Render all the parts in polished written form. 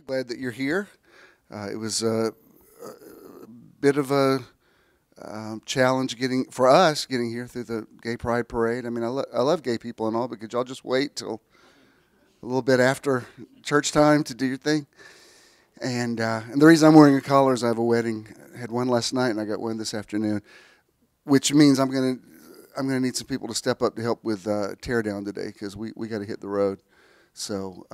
Glad that you're here. It was a bit of a challenge for us getting here through the Gay Pride Parade. I mean, I love gay people and all, but could y'all just wait till a little bit after church time to do your thing? And the reason I'm wearing a collar is I have a wedding. I had one last night and I got one this afternoon, which means I'm gonna need some people to step up to help with tear down today because we got to hit the road. So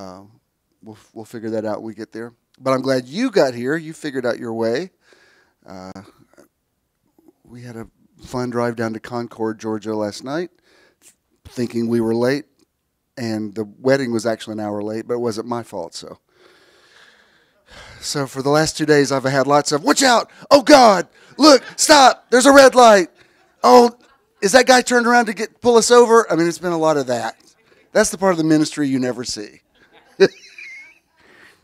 we'll figure that out when we get there. But I'm glad you got here. You figured out your way. We had a fun drive down to Concord, Georgia last night, thinking we were late, and the wedding was actually an hour late, but it wasn't my fault. So for the last 2 days, I've had lots of, watch out, oh God, look, stop, there's a red light. Oh, is that guy turned around to pull us over? I mean, it's been a lot of that. That's the part of the ministry you never see.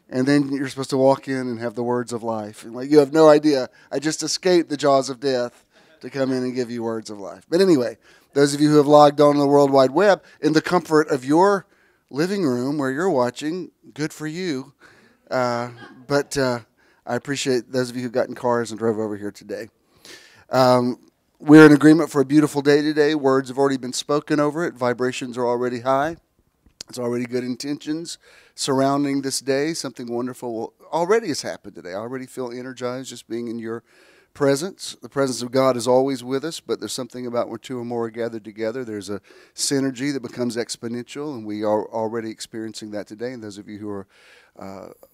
And then you're supposed to walk in and have the words of life. And like, you have no idea. I just escaped the jaws of death to come in and give you words of life. But anyway, those of you who have logged on to the World Wide Web in the comfort of your living room where you're watching, good for you. But I appreciate those of you who got in cars and drove over here today. We're in agreement for a beautiful day today. Words have already been spoken over it. Vibrations are already high. It's already good intentions surrounding this day. Something wonderful already has happened today. I already feel energized just being in your presence. The presence of God is always with us, but there's something about when two or more are gathered together. There's a synergy that becomes exponential, and we are already experiencing that today. And those of you who are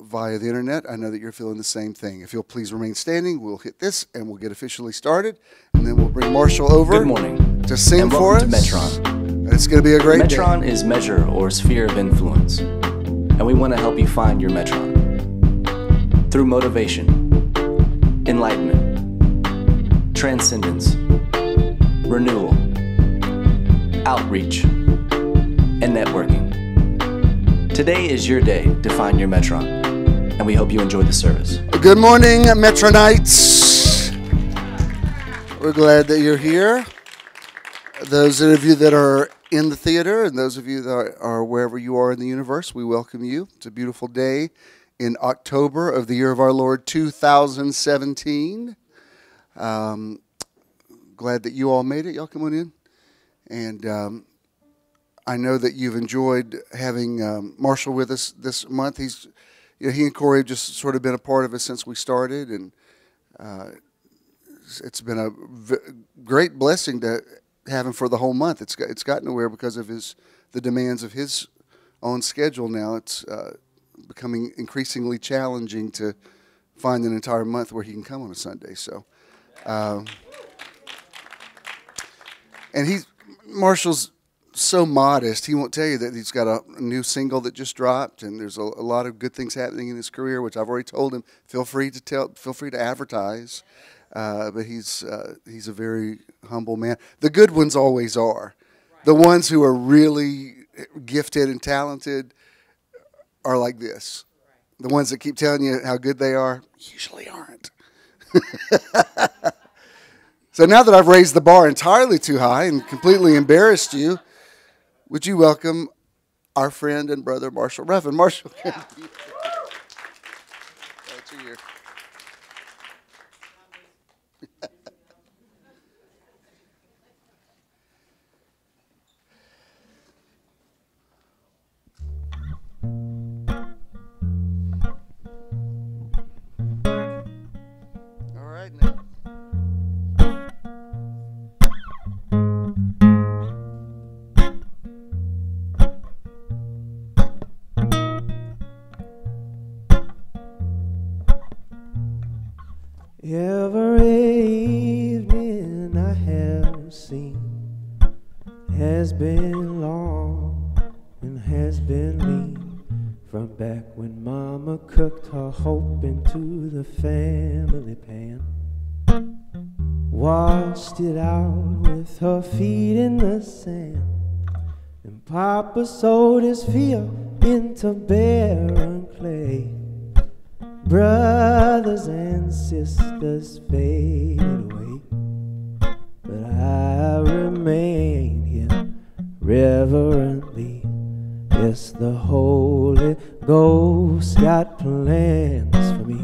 via the internet, I know that you're feeling the same thing. If you'll please remain standing, we'll hit this, and we'll get officially started. And then we'll bring Marshall over. Good morning. To sing for us. Welcome to Metron. It's going to be a great day. Metron is measure or sphere of influence, and we want to help you find your Metron through motivation, enlightenment, transcendence, renewal, outreach, and networking. Today is your day to find your Metron, and we hope you enjoy the service. Good morning, Metronites. We're glad that you're here. Those of you that are in the theater and those of you that are wherever you are in the universe, we welcome you. It's a beautiful day in October of the year of our Lord 2017. Glad that you all made it. Y'all come on in. And I know that you've enjoyed having Marshall with us this month. He and Corey have just sort of been a part of us since we started, and it's been a great blessing to have him for the whole month. It's gotten nowhere because of the demands of his own schedule now. It's becoming increasingly challenging to find an entire month where he can come on a Sunday. So, and Marshall's so modest. He won't tell you that he's got a new single that just dropped, and there's a lot of good things happening in his career, which I've already told him. Feel free to advertise. But he's a very humble man. The good ones always are. The ones who are really gifted and talented are like this. The ones that keep telling you how good they are usually aren't. So now that I've raised the bar entirely too high and completely embarrassed you, would you welcome our friend and brother Marshall Ruffin? Marshall. Every evening I have seen has been long and has been lean, from back when Mama cooked her hope into the family pan, washed it out with her feet in the sand, and Papa sowed his fear into barren clay. Brothers and sisters faded away, but I remain here reverently Yes, the Holy Ghost got plans for me.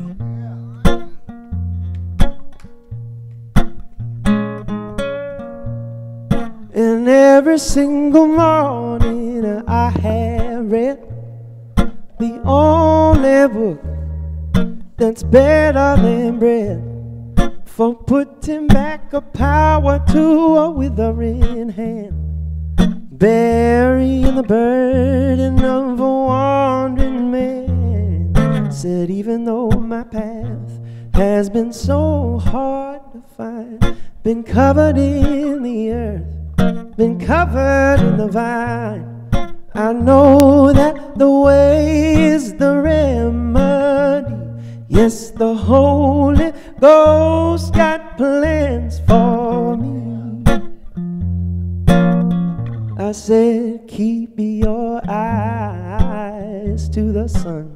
And every single morning I have read the only book that's better than bread, for putting back a power to a withering hand, burying the burden of a wandering man. Said even though my path has been so hard to find, been covered in the earth, been covered in the vine, I know that the way is the remedy. Yes, the Holy Ghost got plans for me. I said, keep your eyes to the sun.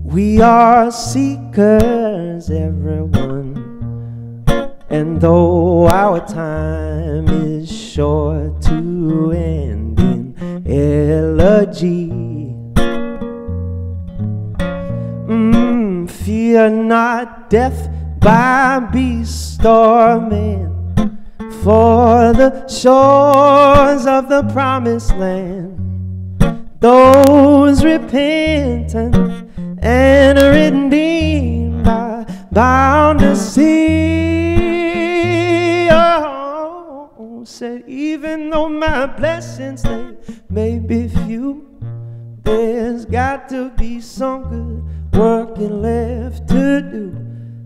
We are seekers, everyone, and though our time is sure to end in elegy, fear not death by beast or man, for the shores of the promised land, those repentant and redeemed are bound to see. Oh, said even though my blessings they may be few, there's got to be some good working left to do.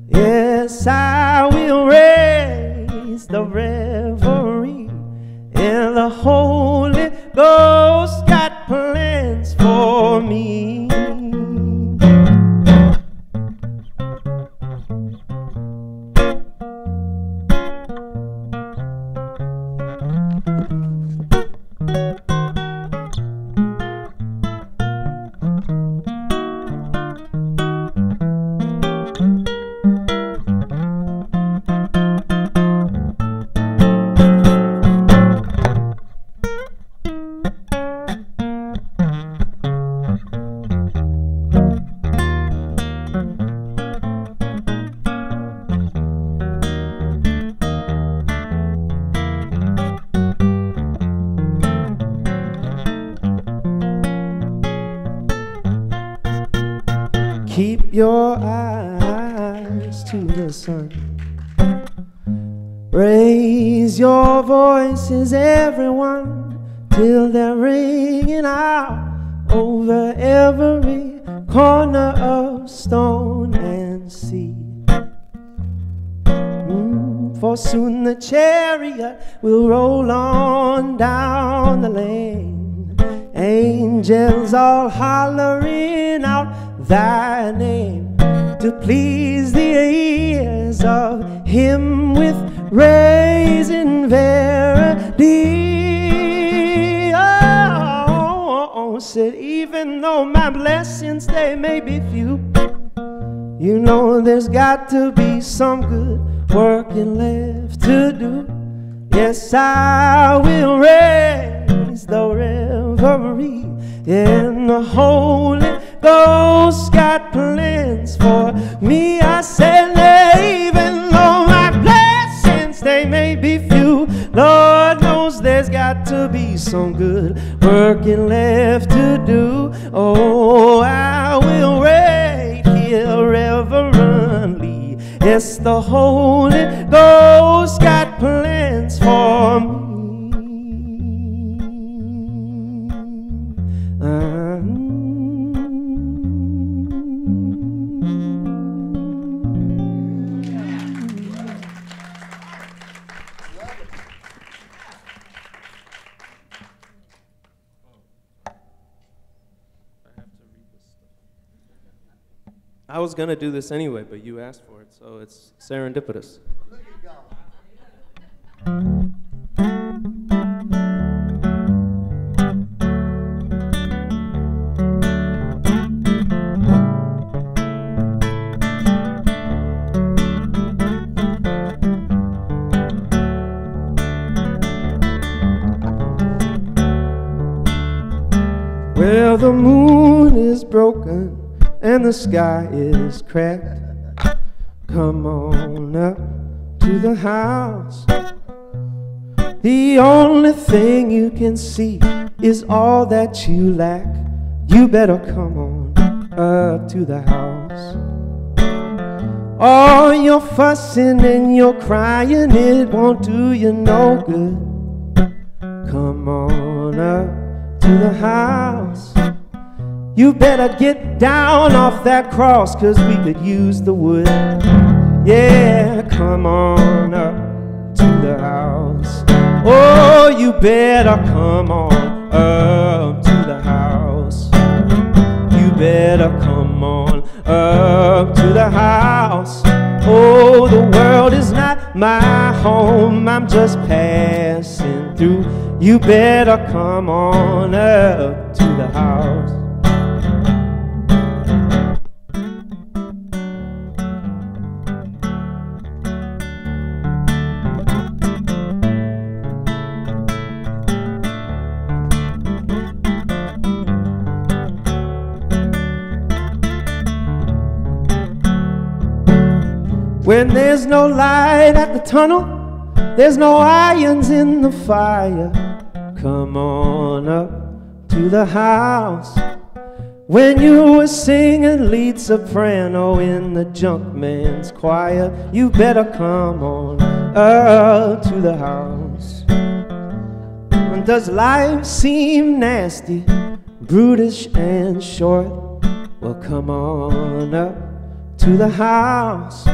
Yes, I will raise the revelry, and the Holy Ghost got plans for me. Keep your eyes to the sun. Raise your voices, everyone, till they're ringing out over every corner of stone and sea. For soon the chariot will roll on down the lane, angels all hollering out thy name, to please the ears of him with raising verity. Oh, said even though my blessings they may be few, you know there's got to be some good working left to do. Yes, I will raise the revelry, and the Holy Ghost got plans for me. I said, even though my blessings they may be few, Lord knows there's got to be some good working left to do. Oh, I will wait here reverently. Yes, the Holy Ghost got plans for me. I was going to do this anyway, but you asked for it, so it's serendipitous. Look at God. Well, the moon is broken and the sky is cracked. Come on up to the house. The only thing you can see is all that you lack. You better come on up to the house. All your fussing and your crying, it won't do you no good. Come on up to the house. You better get down off that cross, 'cause we could use the wood. Yeah, come on up to the house. Oh, you better come on up to the house. You better come on up to the house. Oh, the world is not my home, I'm just passing through. You better come on up to the house. When there's no light at the tunnel, there's no irons in the fire. Come on up to the house. When you were singing lead soprano in the Junkman's choir, you better come on up to the house. Does life seem nasty, brutish and short? Well, come on up to the house.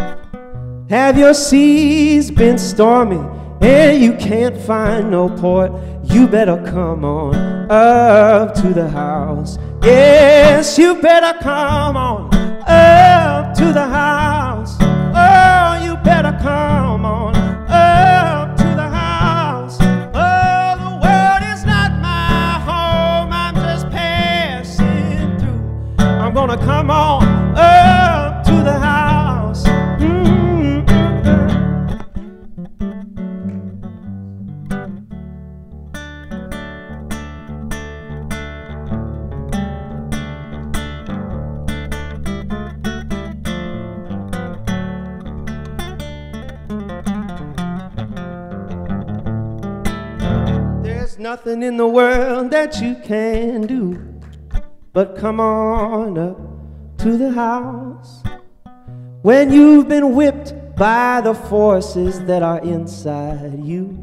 Have your seas been stormy and you can't find no port? You better come on up to the house. Yes, you better come on up to the house. Oh, you better come on up to the house. Oh, the world is not my home, I'm just passing through. I'm gonna come on up to the house. Nothing in the world that you can do but come on up to the house. When you've been whipped by the forces that are inside you,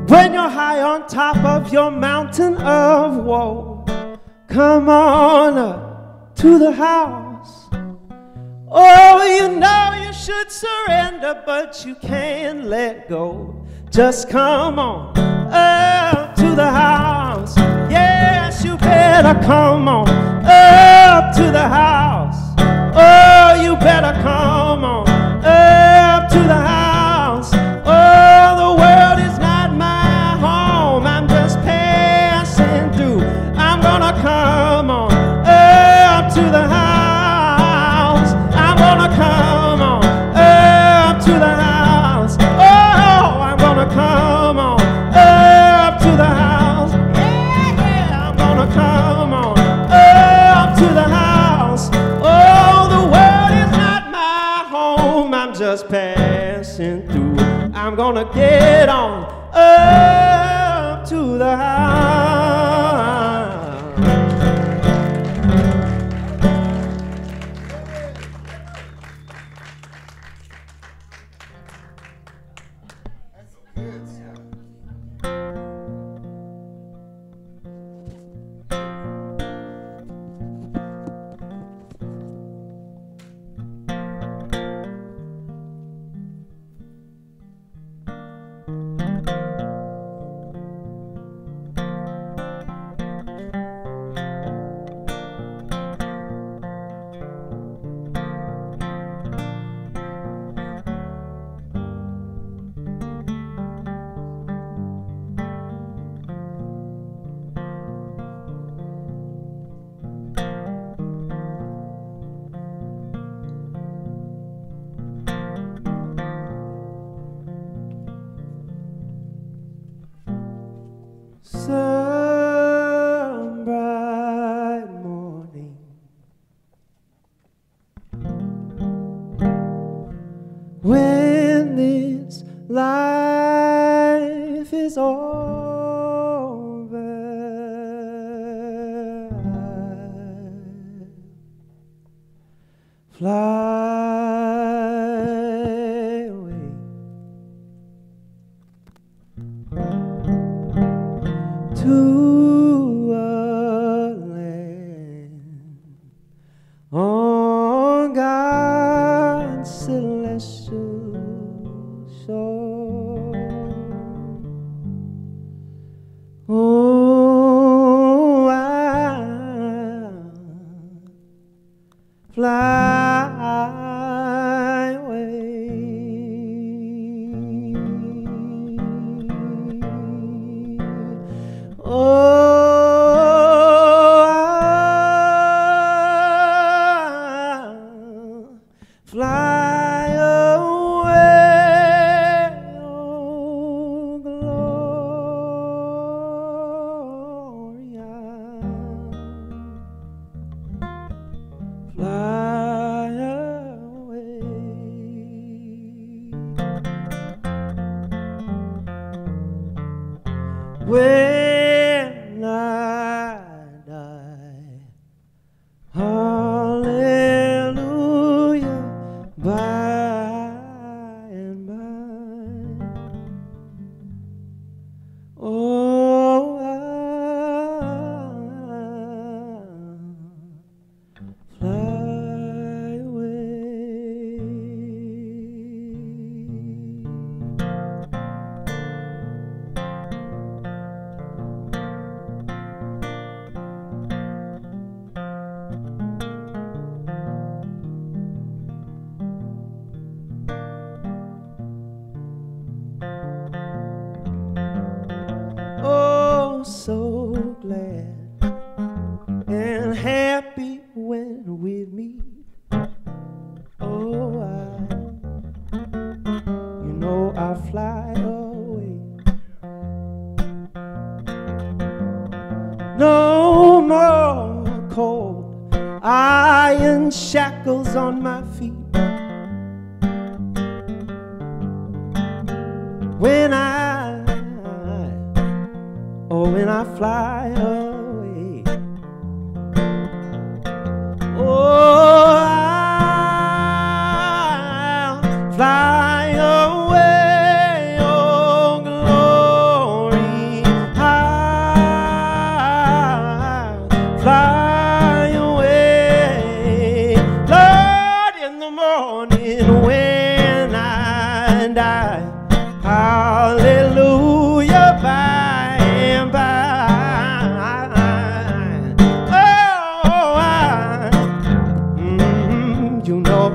when you're high on top of your mountain of woe, come on up to the house. Oh, you know you should surrender, but you can't let go. Just come on up to the house. Yes, you better come on up to the house. Oh, you better come on up to the house. Oh, the world is not my home, I'm just passing through. I'm gonna come on up to the house. Come on up to the house. Oh, I'm gonna come on up to the house. Yeah, yeah, I'm gonna come on up to the house. Oh, the world is not my home, I'm just passing through. I'm gonna get on up to the house. when this life is over, I fly away to a land on God's celestial shore. Oh, I'll fly away. Oh, I'll fly away. Oh, Gloria, fly away. When I die, hallelujah, by and by. Oh, I'll fly away. Oh, so glad and happy when with me. Oh, I'll fly away. No more cold iron shackles on my feet. When I fly away. Oh, I'll fly away. Oh, glory, I'll fly away. Lord, in the morning when I die, hallelujah, by and by.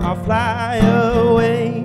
I'll fly away.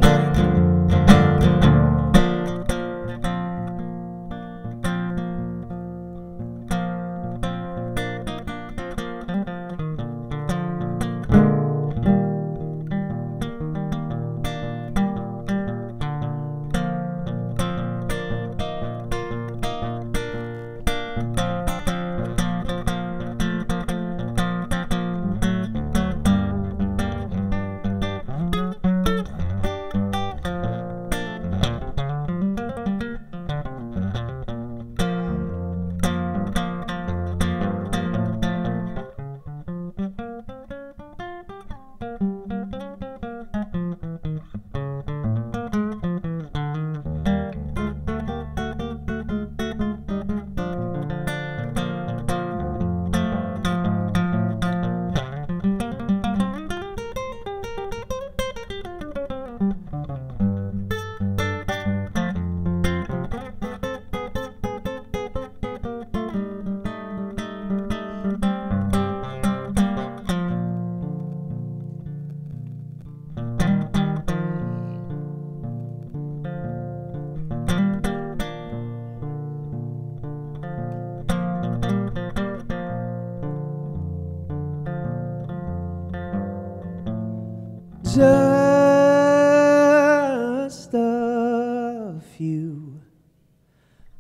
Just a few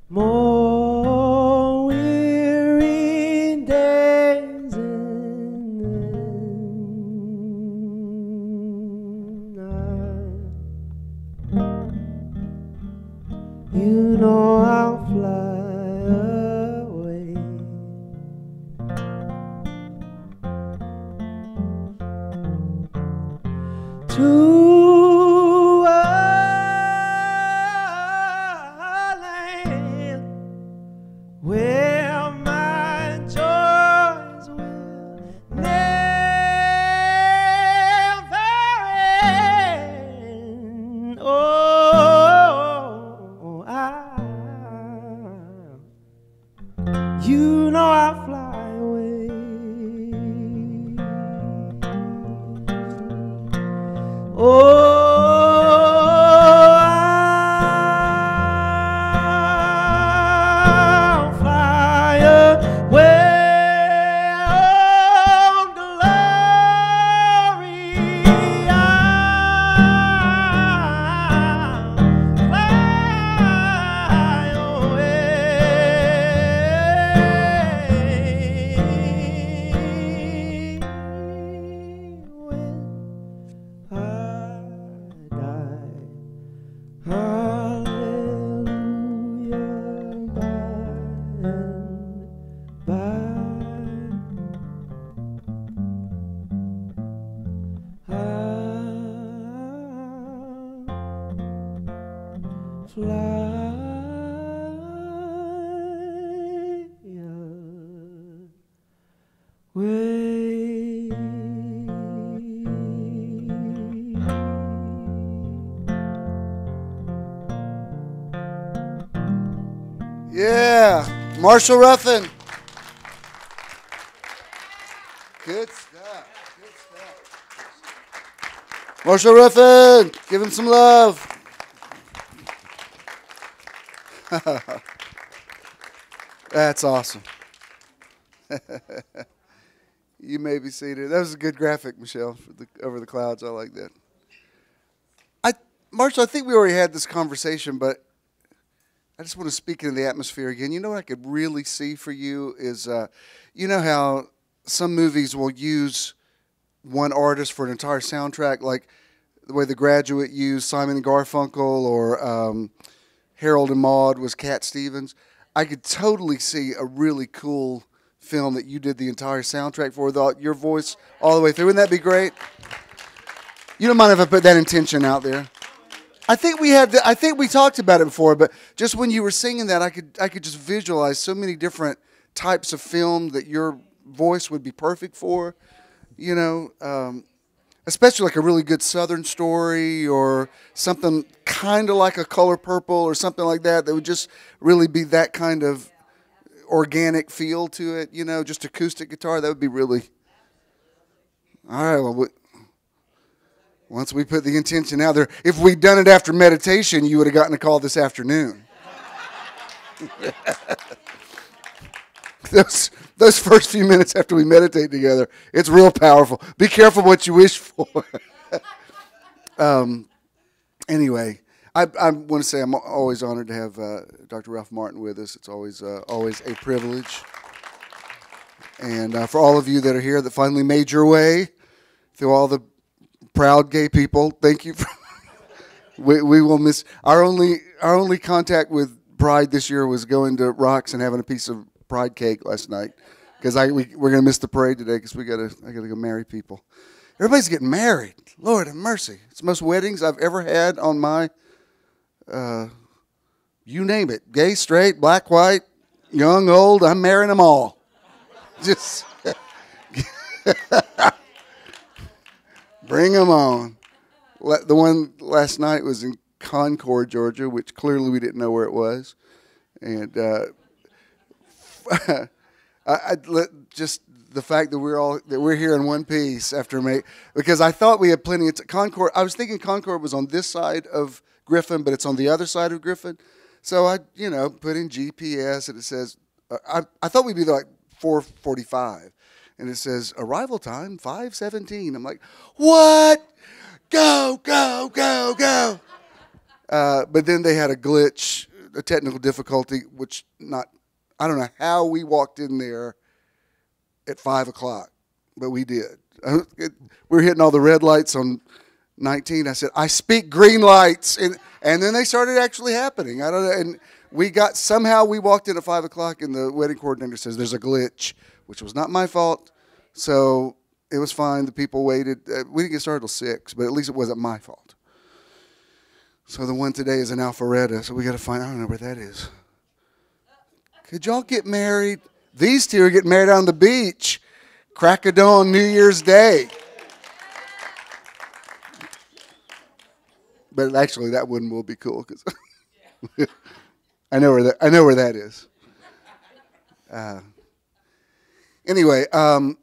more weary days and then You know I'll fly away. To a land where my joys will never end. Oh, you know I'll fly away. Oh, I'll fly away. Oh, glory, I'll fly away. When I die, hallelujah, by and by, I'll fly Yeah, Marshall Ruffin. Good stuff. Good stuff. Marshall Ruffin, give him some love. That's awesome. You may be seated. That was a good graphic, Michelle, for over the clouds. I like that. Marshall, I think we already had this conversation, but I just want to speak into the atmosphere again. You know what I could really see for you is, you know how some movies will use one artist for an entire soundtrack, like the way The Graduate used Simon and Garfunkel, or Harold and Maude was Cat Stevens. I could totally see a really cool film that you did the entire soundtrack for, without your voice all the way through. Wouldn't that be great? You don't mind if I put that intention out there? I think we talked about it before, but just when you were singing that, I could just visualize so many different types of film that your voice would be perfect for. You know, especially like a really good Southern story, or something kind of like A Color Purple, or something like that. That would just really be that kind of organic feel to it. You know, just acoustic guitar. That would be really. All right. Well. Once we put the intention out there, if we'd done it after meditation, you would have gotten a call this afternoon. Those first few minutes after we meditate together, it's real powerful. Be careful what you wish for. Anyway, I want to say I'm always honored to have Dr. Ralph Martin with us. It's always a privilege. And for all of you that are here that finally made your way through all the proud gay people, thank you. We will miss our only contact with Pride this year was going to Rocks and having a piece of Pride cake last night, because we're gonna miss the parade today because I gotta go marry people. Everybody's getting married. Lord have mercy. It's the most weddings I've ever had on my you name it, gay, straight, black, white, young, old. I'm marrying them all. Just. Bring them on. The one last night was in Concord, Georgia, which clearly we didn't know where it was. And just the fact that we're here in one piece because I thought we had plenty of Concord. I was thinking Concord was on this side of Griffin, but it's on the other side of Griffin. So I, put in GPS, and it says I thought we'd be like 4:45. And it says, arrival time, 5:17. I'm like, what? Go, go, go, go. But then they had a glitch, a technical difficulty, I don't know how we walked in there at 5 o'clock, but we did. We were hitting all the red lights on 19, I said, I speak green lights. And then they started actually happening. I don't know. And somehow we walked in at 5 o'clock and the wedding coordinator says there's a glitch, which was not my fault. So it was fine. The people waited. We didn't get started till 6, but at least it wasn't my fault. So the one today is in Alpharetta, so we got to find, I don't know where that is. Could y'all get married? These two are getting married on the beach. Crack of dawn, New Year's Day. But actually, that one will be cool because I know where that is. Anyway, our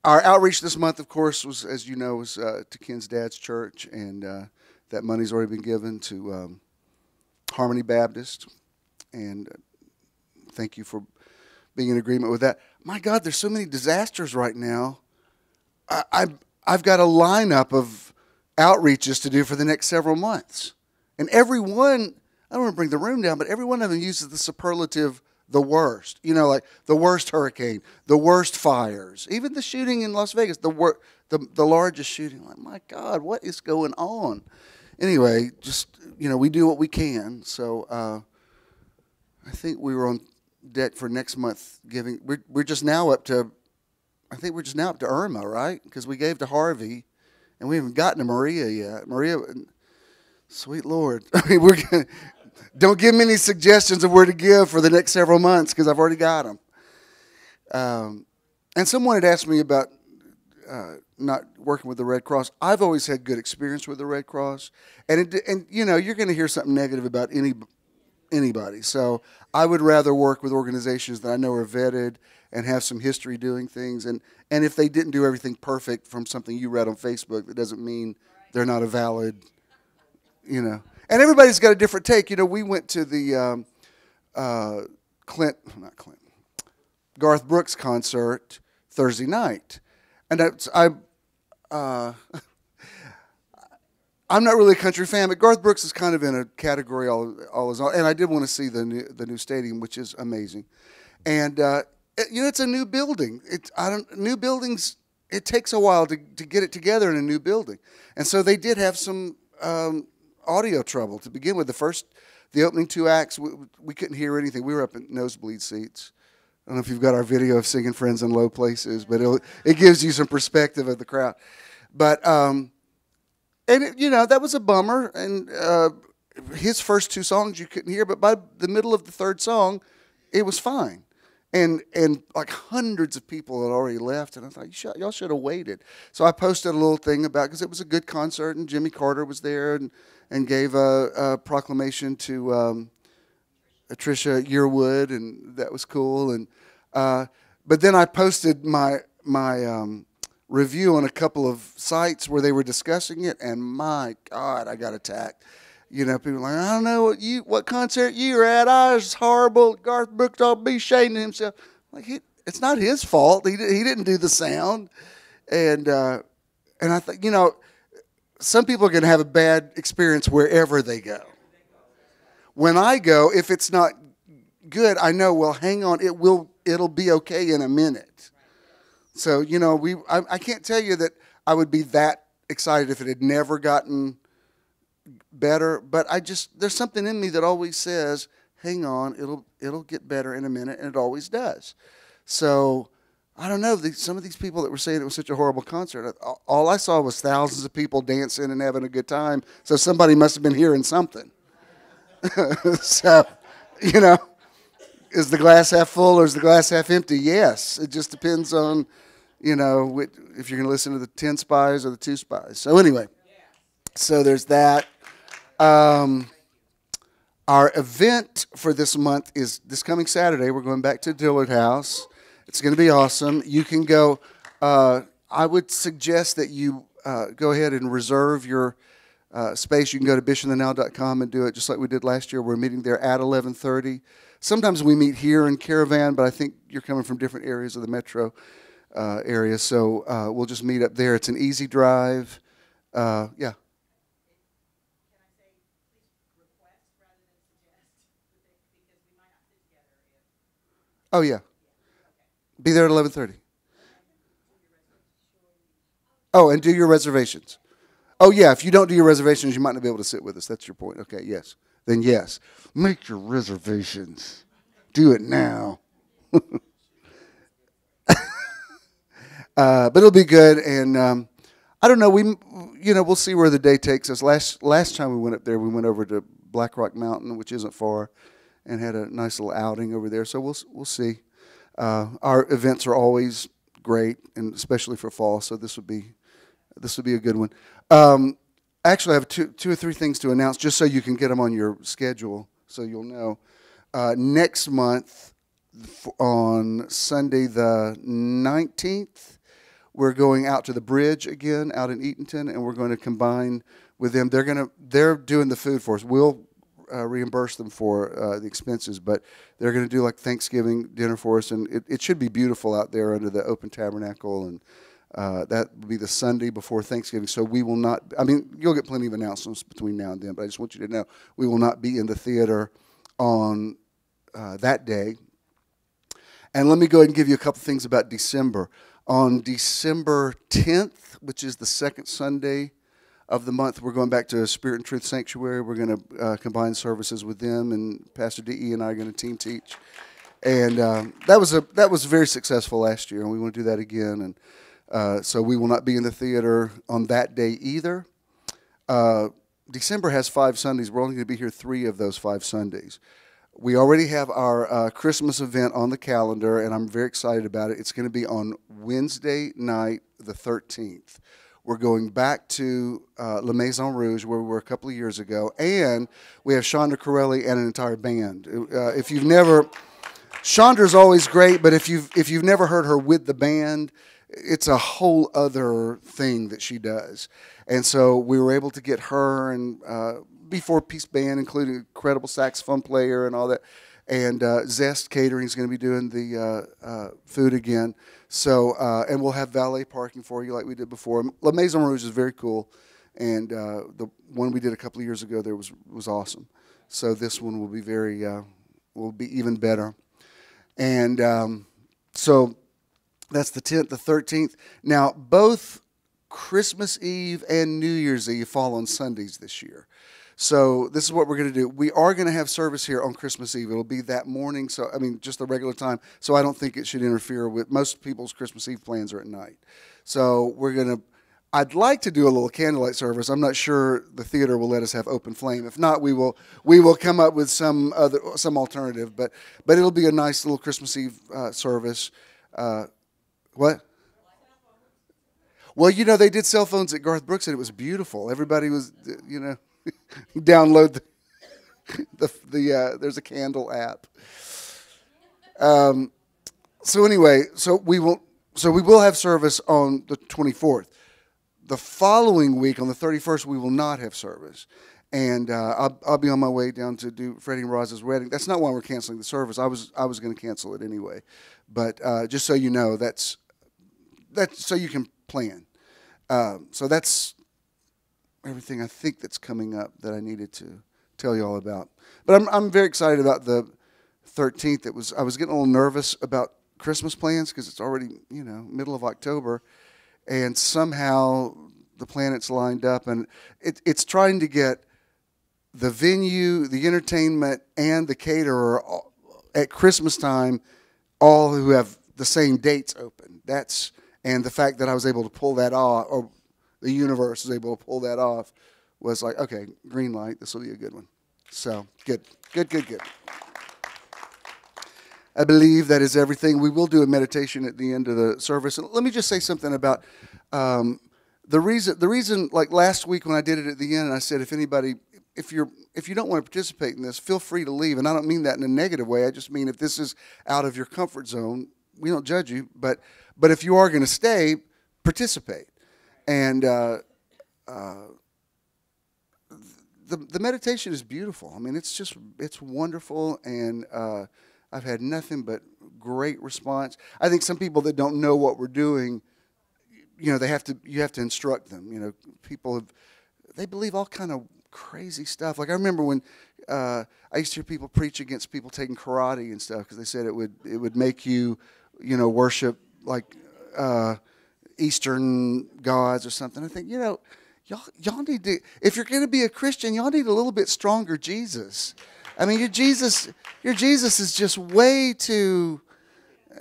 outreach this month, of course, was, as you know, was to Ken's dad's church, and that money's already been given to Harmony Baptist, and thank you for being in agreement with that. My God, there's so many disasters right now. I've got a lineup of outreaches to do for the next several months. And every one, I don't want to bring the room down, but every one of them uses the superlative, the worst. You know, like the worst hurricane, the worst fires, even the shooting in Las Vegas, the largest shooting. Like, my God, what is going on? Anyway, just, you know, we do what we can. So I think we were on deck for next month giving. We're just now up to, I think we're just now up to Irma, right? Because we gave to Harvey, and we haven't gotten to Maria yet. Maria, sweet Lord. I mean, don't give me any suggestions of where to give for the next several months because I've already got them. And someone had asked me about not working with the Red Cross. I've always had good experience with the Red Cross, and you know, you're going to hear something negative about anybody. So I would rather work with organizations that I know are vetted and have some history doing things. And if they didn't do everything perfect from something you read on Facebook, that doesn't mean they're not a valid, you know. And everybody's got a different take. You know, we went to the Garth Brooks concert Thursday night. And I'm not really a country fan, but Garth Brooks is kind of in a category all his own. And I did want to see the new stadium, which is amazing. And you know, it's a new building. New buildings. It takes a while to get it together in a new building, and so they did have some audio trouble to begin with. The opening 2 acts, we couldn't hear anything. We were up in nosebleed seats. I don't know if you've got our video of singing "Friends in Low Places," but it gives you some perspective of the crowd. But you know, that was a bummer. And his first 2 songs you couldn't hear, but by the middle of the 3rd song, it was fine. And like hundreds of people had already left, and I thought, y'all should have waited. So I posted a little thing about, because it was a good concert, and Jimmy Carter was there and gave a proclamation to Trisha Yearwood, and that was cool. And but then I posted my review on a couple of sites where they were discussing it, and my God, I got attacked. You know, people are like, I don't know what concert you were at. I was horrible. Garth Brooks ought to be ashamed of himself. Like, it's not his fault. He didn't do the sound. And I think, you know, some people are going to have a bad experience wherever they go. When I go, if it's not good, I know, well, hang on, it'll be okay in a minute. So, you know, I can't tell you that I would be that excited if it had never gotten better, but there's something in me that always says, hang on, it'll get better in a minute, and it always does. So I don't know, some of these people that were saying it was such a horrible concert, all I saw was thousands of people dancing and having a good time, so somebody must have been hearing something. So, you know, is the glass half full or is the glass half empty? Yes, it just depends on, you know, if you're going to listen to the 10 spies or the 2 spies. So anyway, so there's that. Our event for this month is this coming Saturday. We're going back to Dillard House. It's going to be awesome. You can go. I would suggest that you go ahead and reserve your space. You can go to bishandthenow.com and do it just like we did last year. We're meeting there at 11:30. Sometimes we meet here in Caravan, but I think you're coming from different areas of the metro area, so we'll just meet up there. It's an easy drive. Yeah. Oh, yeah. Be there at 11:30. Oh, and do your reservations. Oh, yeah, if you don't do your reservations, you might not be able to sit with us. That's your point. Okay, yes. Then yes. Make your reservations. Do it now. But it'll be good, and I don't know. We'll see where the day takes us. Last time we went up there, we went over to Black Rock Mountain, which isn't far, and had a nice little outing over there. So we'll see. Our events are always great, and especially for fall. So this would be a good one. Actually, I have two or three things to announce, just so you can get them on your schedule, so you'll know. Next month, on Sunday the 19th, we're going out to the bridge again, out in Eatonton, and we're going to combine with them. They're doing the food for us. We'll reimburse them for the expenses, but they're going to do like Thanksgiving dinner for us, and it should be beautiful out there under the open tabernacle, and that will be the Sunday before Thanksgiving. So we will not, you'll get plenty of announcements between now and then, but I just want you to know we will not be in the theater on that day. And let me go ahead and give you a couple things about December. On December 10th, which is the second Sunday of the month, we're going back to Spirit and Truth Sanctuary. We're going to combine services with them, and Pastor D.E. and I are going to team teach. And that was very successful last year, and we want to do that again. And so we will not be in the theater on that day either. December has 5 Sundays. We're only going to be here 3 of those 5 Sundays. We already have our Christmas event on the calendar, and I'm very excited about it. It's going to be on Wednesday night, the 13th. We're going back to La Maison Rouge, where we were a couple of years ago, and we have Shonda Corelli and an entire band. If you've never, Shonda's always great, but if you've never heard her with the band, it's a whole other thing that she does. And so we were able to get her and B4-piece band, including an incredible saxophone player and all that. And Zest Catering is going to be doing the food again. So, and we'll have valet parking for you like we did before. La Maison Rouge is very cool. And the one we did a couple of years ago there was awesome. So this one will be will be even better. And so that's the 10th, the 13th. Now, both Christmas Eve and New Year's Eve fall on Sundays this year. So this is what we're going to do. We are going to have service here on Christmas Eve. It'll be that morning, so just the regular time. So I don't think it should interfere with most people's Christmas Eve plans are at night. So I'd like to do a little candlelight service. I'm not sure the theater will let us have open flame. If not, we will come up with some alternative. But it'll be a nice little Christmas Eve service. What? Well, they did cell phones at Garth Brooks, and it was beautiful. Everybody was, download there's a candle app. So anyway, we will have service on the 24th. The following week, on the 31st, we will not have service. And I'll be on my way down to do Freddie and Roz's wedding. That's not why we're canceling the service. I was going to cancel it anyway. But just so you know, that's so you can plan. So that's everything I think that's coming up that I needed to tell you all about. But I'm very excited about the 13th. I was getting a little nervous about Christmas plans because it's already middle of October, and somehow the planets lined up, and it's trying to get the venue, the entertainment, and the caterer at Christmas time, all who have the same dates open. And the fact that I was able to pull that off, or the universe was able to pull that off, was like, okay, green light, this will be a good one. So, good. I believe that is everything. We will do a meditation at the end of the service. And let me just say something about the reason, like last week when I did it at the end, and I said, if you don't want to participate in this, feel free to leave. And I don't mean that in a negative way. I just mean if this is out of your comfort zone, we don't judge you. But if you are going to stay, participate. And the meditation is beautiful. It's wonderful, and I've had nothing but great response. I think some people that don't know what we're doing, you have to instruct them. They believe all kind of crazy stuff. Like I remember when I used to hear people preach against people taking karate and stuff because they said it would make you, worship like Eastern gods or something. I think, you y'all need to, if you're going to be a Christian, y'all need a little bit stronger Jesus. I mean, your Jesus is just way too,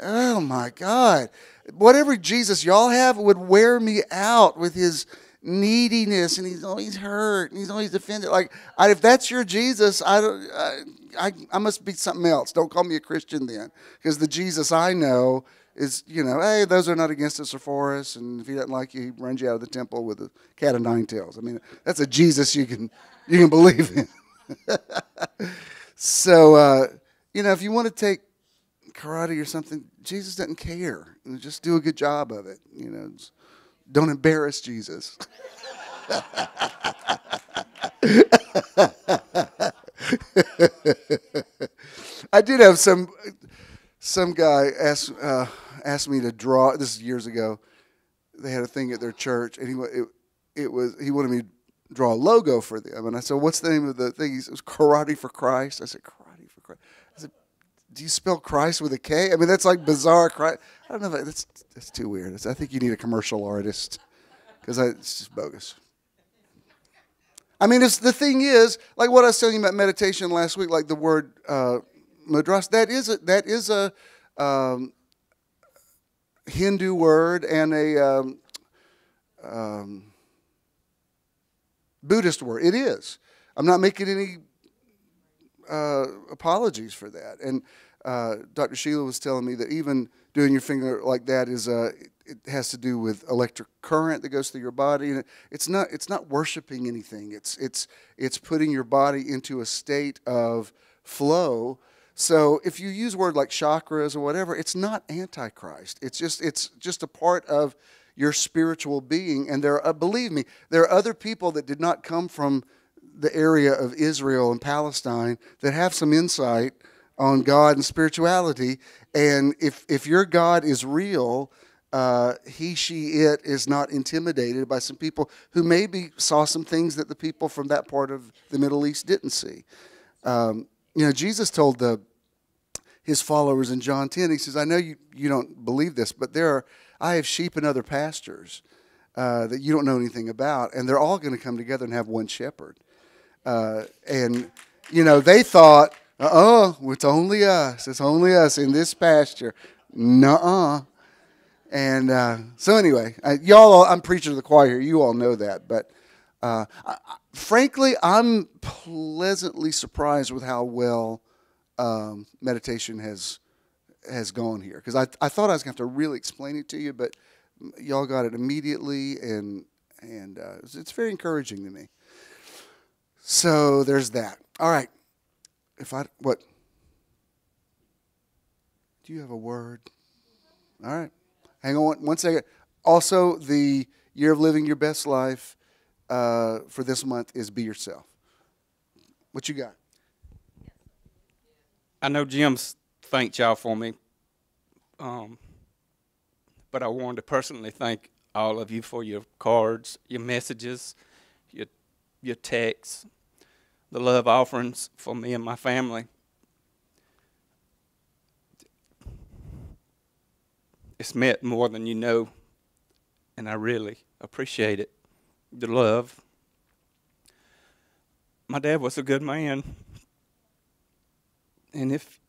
oh my God. Whatever Jesus y'all have would wear me out with his neediness, and he's always hurt, and he's always offended. Like, if that's your Jesus, I must be something else. Don't call me a Christian then, because the Jesus I know is, hey, those are not against us or for us, and if he doesn't like you, he runs you out of the temple with a cat of nine tails. I mean, that's a Jesus you can believe in. So, if you want to take karate or something, Jesus doesn't care. Just do a good job of it. Don't embarrass Jesus. I did have some guy asked me to draw. This is years ago. They had a thing at their church, and he wanted me to draw a logo for them. And I said, "What's the name of the thing?" He said, "It was Karate for Christ." I said, "Karate for Christ." I said, "Do you spell Christ with a K?" I mean, that's like bizarre. I don't know. That's too weird. I think you need a commercial artist, because it's just bogus. I mean, the thing is, like what I was telling you about meditation last week, like the word madras, that is a Hindu word and a Buddhist word. It is. I'm not making any apologies for that. And Dr. Sheila was telling me that even doing your finger like that it has to do with electric current that goes through your body, and it's not worshiping anything. It's putting your body into a state of flow. So if you use word like chakras or whatever, it's not antichrist. It's just a part of your spiritual being. And believe me, there are other people that did not come from the area of Israel and Palestine that have some insight on God and spirituality. And if your God is real, he, she, it is not intimidated by some people who maybe saw some things that the people from that part of the Middle East didn't see. Jesus told his followers in John 10, he says, "I know you don't believe this, but I have sheep and other pastures that you don't know anything about, and they're all going to come together and have one shepherd." And they thought, it's only us. It's only us in this pasture. Nuh-uh. And so anyway, I'm preaching to the choir here. You all know that. But frankly, I'm pleasantly surprised with how well meditation has gone here. Because I thought I was going to have to really explain it to you, but y'all got it immediately, and it's very encouraging to me. So there's that. All right. What? Do you have a word? All right. Hang on one second. Also, the year of living your best life for this month is be yourself. What you got? I know Jim's thanked y'all for me, but I wanted to personally thank all of you for your cards, your messages, your texts, the love offerings for me and my family. It's meant more than you know, and I really appreciate it, the love. My dad was a good man, and if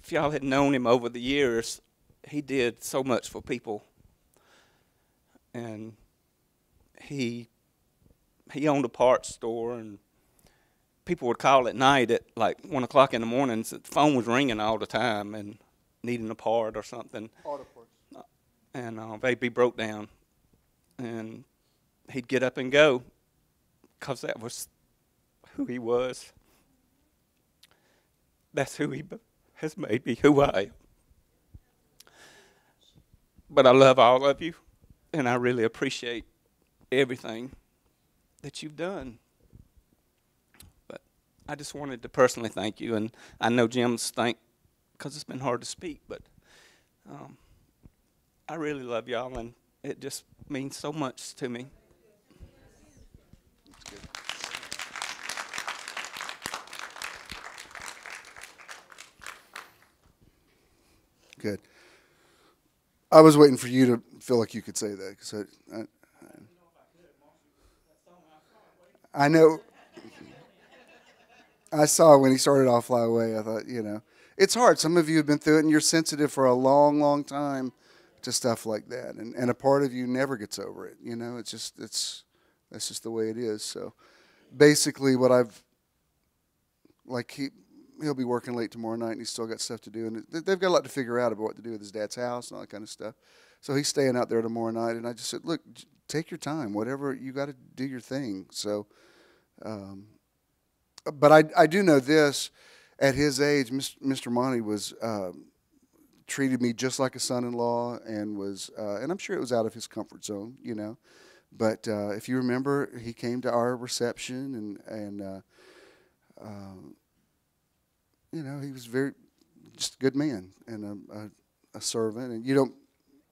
y'all had known him over the years, he did so much for people. And he owned a parts store, and people would call at night at like 1 o'clock in the morning. So the phone was ringing all the time and needing a part or something. Auto parts. And they'd be broke down. And he'd get up and go, because that was who he was. That's who he has made me, who I am. But I love all of you, and I really appreciate everything that you've done. But I just wanted to personally thank you, and I know Jim's thank, because it's been hard to speak, but I really love y'all, and it just means so much to me. Good. I was waiting for you to feel like you could say that. 'Cause I know. I saw when he started off fly away. I thought, it's hard. Some of you have been through it, and you're sensitive for a long, long time to stuff like that, and a part of you never gets over it. That's just the way it is. So, basically, what I've he'll be working late tomorrow night, and he's still got stuff to do, and they've got a lot to figure out about what to do with his dad's house and all that kind of stuff. So he's staying out there tomorrow night, and I just said, look, take your time, whatever you got to do your thing. So. But I do know this, at his age, Mr. Monty was treated me just like a son-in-law, and and I'm sure it was out of his comfort zone, But if you remember, he came to our reception, and he was just a good man and a servant. And you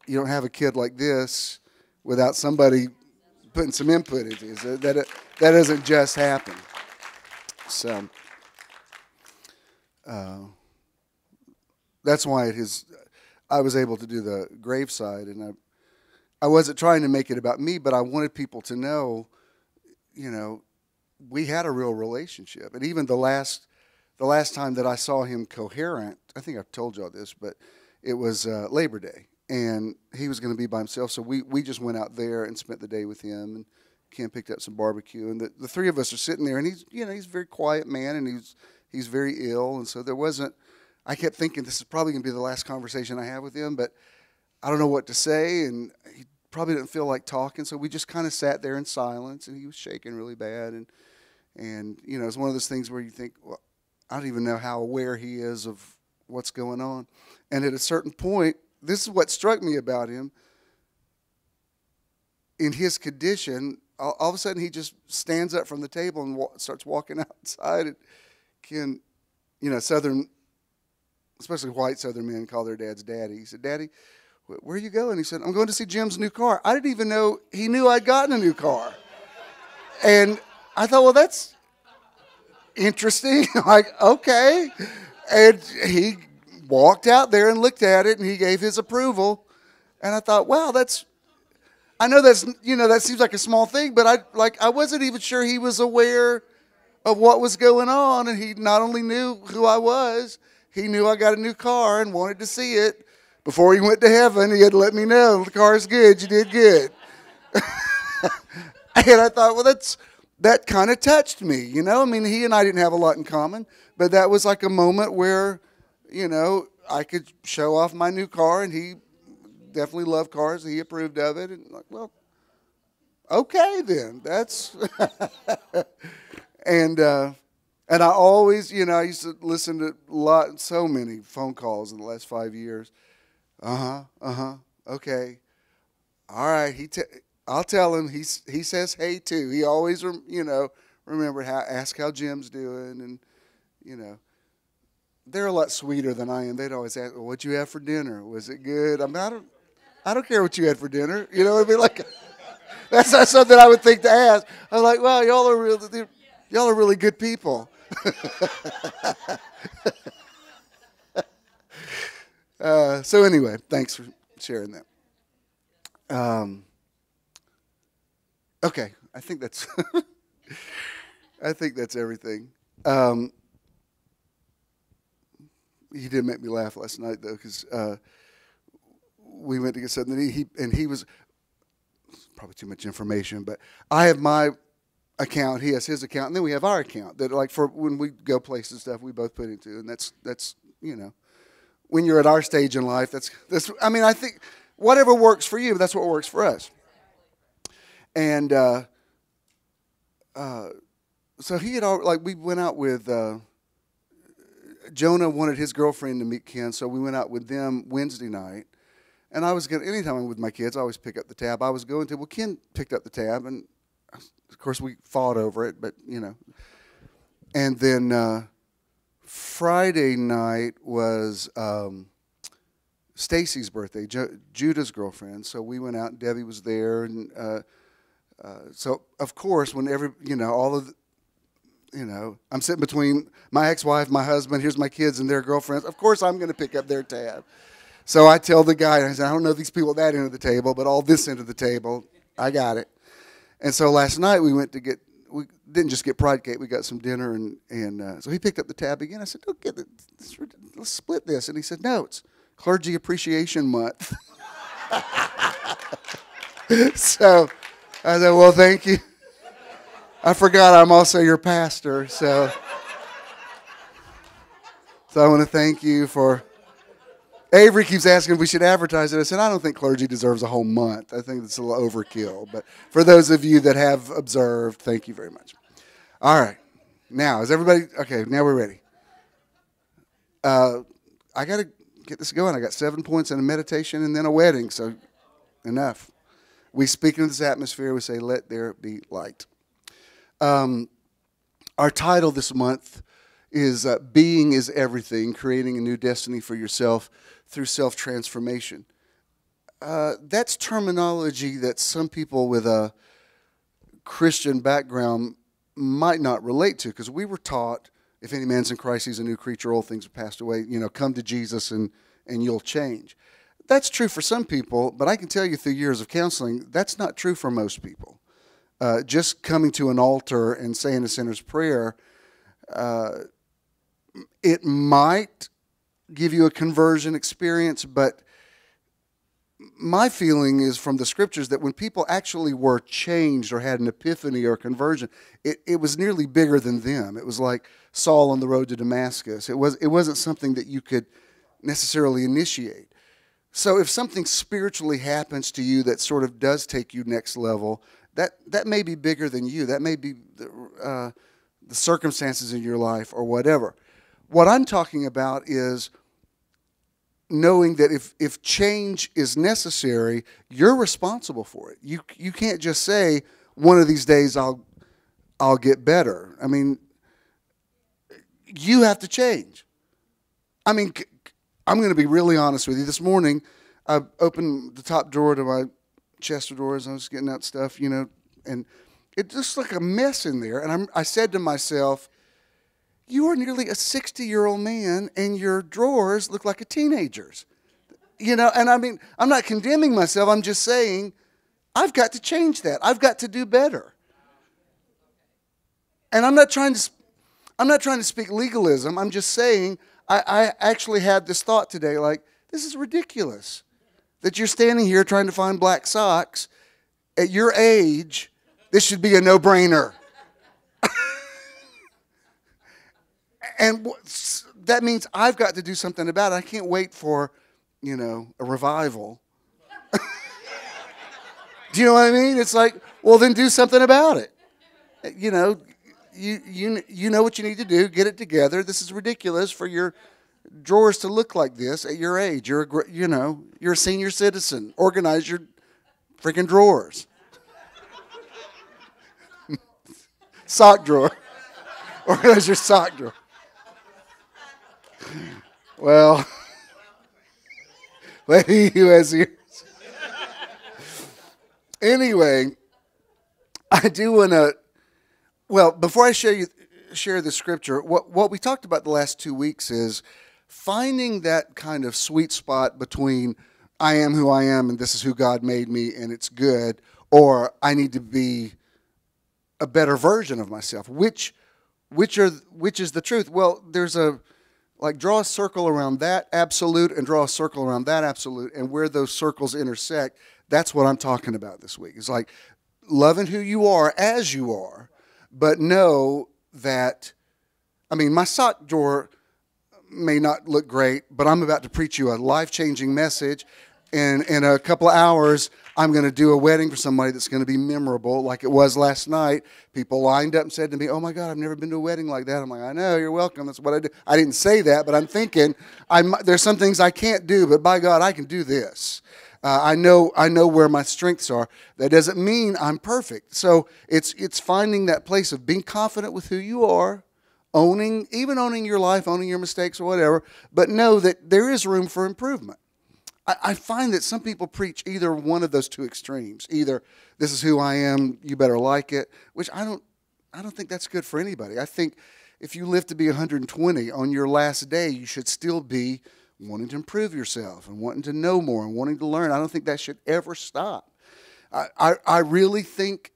don't have a kid like this without somebody putting some input into it. So that doesn't just happen. So that's why I was able to do the graveside, and I wasn't trying to make it about me, but I wanted people to know, we had a real relationship. And even the last time that I saw him coherent, I think I've told y'all this, but it was Labor Day, and he was going to be by himself, so we just went out there and spent the day with him, and Ken picked up some barbecue, and the three of us are sitting there, and he's a very quiet man, and he's very ill, and so there wasn't. I kept thinking this is probably going to be the last conversation I have with him, but I don't know what to say, and he probably didn't feel like talking, so we just kind of sat there in silence, and he was shaking really bad, and it's one of those things where you think, well, I don't even know how aware he is of what's going on, and at a certain point, this is what struck me about him. In his condition, all of a sudden he just stands up from the table and starts walking outside. And Ken, Southern, especially white Southern men, call their dads daddy. He said, "Daddy, where are you going?" He said, "I'm going to see Jim's new car." I didn't even know he knew I'd gotten a new car. And I thought, well, that's interesting. Like, okay. And he walked out there and looked at it, and he gave his approval. And I thought, wow, I know that seems like a small thing, but I wasn't even sure he was aware of what was going on, and he not only knew who I was, he knew I got a new car and wanted to see it. Before he went to heaven, he had to let me know, the car's good, you did good. And I thought, well, that kind of touched me, he and I didn't have a lot in common, but that was like a moment where, I could show off my new car, and he definitely loved cars. He approved of it, and well, okay then. That's and I always, I used to listen to so many phone calls in the last 5 years. Okay, all right. I'll tell him. He says hey too. He always remember ask how Jim's doing, and they're a lot sweeter than I am. They'd always ask, well, "What'd you have for dinner? Was it good?" I don't care what you had for dinner. It'd be like, that's not something I would think to ask. I'm like, wow, y'all are really good people. So anyway, thanks for sharing that. Okay, I think that's everything. He did make me laugh last night though, because we went to get something, and he was probably too much information, but I have my account, he has his account, and then we have our account that, like, for when we go places and stuff, we both put into, and that's when you're at our stage in life, that's I think whatever works for you, that's what works for us. And so he had we went out with Jonah wanted his girlfriend to meet Ken, so we went out with them Wednesday night. And anytime I'm with my kids, I always pick up the tab. I was going to, well, Ken picked up the tab, and of course we fought over it, but And then Friday night was Stacy's birthday, Judah's girlfriend. So we went out, and Debbie was there, and so of course, when all of I'm sitting between my ex-wife, my husband, here's my kids and their girlfriends. Of course, I'm going to pick up their tab. So I tell the guy, I said, I don't know these people at that end of the table, but all this end of the table, I got it. And so last night we went we didn't just get Pride Cake. We got some dinner, and so he picked up the tab again. I said, "Don't get it. Let's split this." And he said, "No, it's Clergy Appreciation Month." So I said, "Well, thank you. I forgot I'm also your pastor, so I want to thank you for." Avery keeps asking if we should advertise it. I said, I don't think clergy deserves a whole month. I think it's a little overkill. But for those of you that have observed, thank you very much. All right. Now, is everybody, okay, now we're ready. I got to get this going. I got 7 points and a meditation and then a wedding, so enough. We speak into this atmosphere. We say, let there be light. Our title this month is Being is Everything, Creating a New Destiny for Yourself through Self-Transformation. That's terminology that some people with a Christian background might not relate to, because we were taught, if any man's in Christ, he's a new creature, old things have passed away, come to Jesus and you'll change. That's true for some people, but I can tell you through years of counseling, that's not true for most people. Just coming to an altar and saying a sinner's prayer, it might give you a conversion experience, but my feeling is from the scriptures that when people actually were changed or had an epiphany or conversion, it was nearly bigger than them. It was like Saul on the road to Damascus. It wasn't something that you could necessarily initiate. So if something spiritually happens to you that sort of does take you next level, that may be bigger than you. That may be the circumstances in your life or whatever. What I'm talking about is knowing that if change is necessary, you're responsible for it. You can't just say, one of these days I'll get better. I mean, you have to change. I mean, I'm going to be really honest with you. This morning, I opened the top drawer to my chest of drawers. I was getting out stuff, and it just looked like a mess in there. And I said to myself, you are nearly a 60-year-old man, and your drawers look like a teenager's. And I mean, I'm not condemning myself. I'm just saying, I've got to change that. I've got to do better. And I'm not trying to speak legalism. I'm just saying, I actually had this thought today, like, this is ridiculous that you're standing here trying to find black socks. At your age, this should be a no-brainer. And that means I've got to do something about it. I can't wait for, a revival. Do you know what I mean? It's like, well, then do something about it. You know what you need to do. Get it together. This is ridiculous for your drawers to look like this at your age. You're a senior citizen. Organize your freaking drawers. Sock drawer. Organize your sock drawer. Well, lady who has ears. Anyway, I do want to, before I share the scripture, what we talked about the last 2 weeks is finding that kind of sweet spot between I am who I am and this is who God made me and it's good, or I need to be a better version of myself. Which is the truth? Well, there's draw a circle around that absolute and draw a circle around that absolute, and where those circles intersect, that's what I'm talking about this week. It's like loving who you are as you are, but know that, my sock drawer may not look great, but I'm about to preach you a life-changing message, and in a couple of hours, I'm going to do a wedding for somebody that's going to be memorable, like it was last night. People lined up and said to me, "Oh my God, I've never been to a wedding like that." I'm like, "I know, you're welcome. That's what I do." I didn't say that, but I'm thinking, there's some things I can't do, but by God, I can do this. I know where my strengths are. That doesn't mean I'm perfect. So it's finding that place of being confident with who you are, owning your life, owning your mistakes or whatever, but know that there is room for improvement. I find that some people preach either one of those two extremes. Either this is who I am, you better like it, which I don't think that's good for anybody. I think if you live to be 120, on your last day, you should still be wanting to improve yourself and wanting to know more and wanting to learn. I don't think that should ever stop. I really think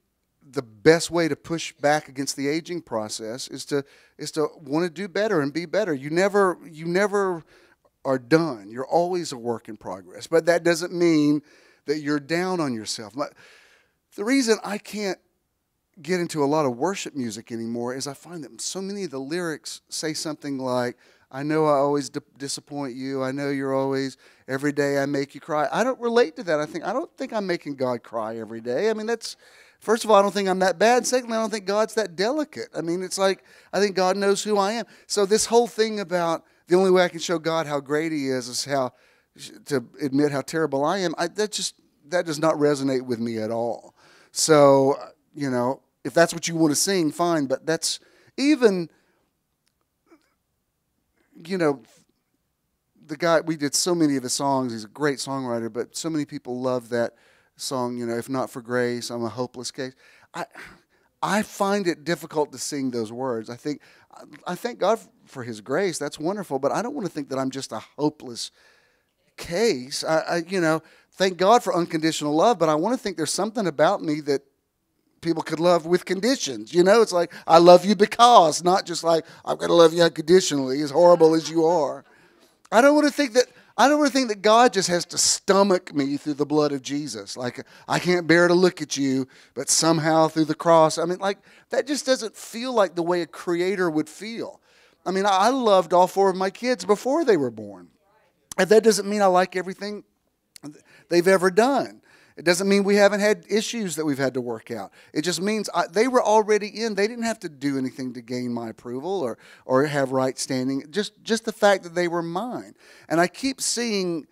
the best way to push back against the aging process is to want to do better and be better. You never are done. You're always a work in progress. But that doesn't mean that you're down on yourself. The reason I can't get into a lot of worship music anymore is I find that so many of the lyrics say something like, I know I always disappoint you. I know you're always, every day I make you cry. I don't relate to that. I don't think I'm making God cry every day. I mean, first of all, I don't think I'm that bad. Secondly, I don't think God's that delicate. I mean, it's like, I think God knows who I am. So this whole thing about the only way I can show God how great he is how to admit how terrible I am, that does not resonate with me at all. So, if that's what you want to sing, fine. But that's even, the guy, we did so many of his songs. He's a great songwriter, but so many people love that song, if not for grace, I'm a hopeless case. I find it difficult to sing those words. I thank God for his grace. That's wonderful, but I don't want to think that I'm just a hopeless case. Thank God for unconditional love, but I want to think there's something about me that people could love with conditions. It's like, I love you because, not just like, I'm going to love you unconditionally, as horrible as you are. I don't want to think that God just has to stomach me through the blood of Jesus. Like, I can't bear to look at you, but somehow through the cross. I mean, like, that just doesn't feel like the way a creator would feel. I mean, I loved all 4 of my kids before they were born. And that doesn't mean I like everything they've ever done. It doesn't mean we haven't had issues that we've had to work out. It just means they were already in. They didn't have to do anything to gain my approval or have right standing. Just the fact that they were mine. And I keep seeing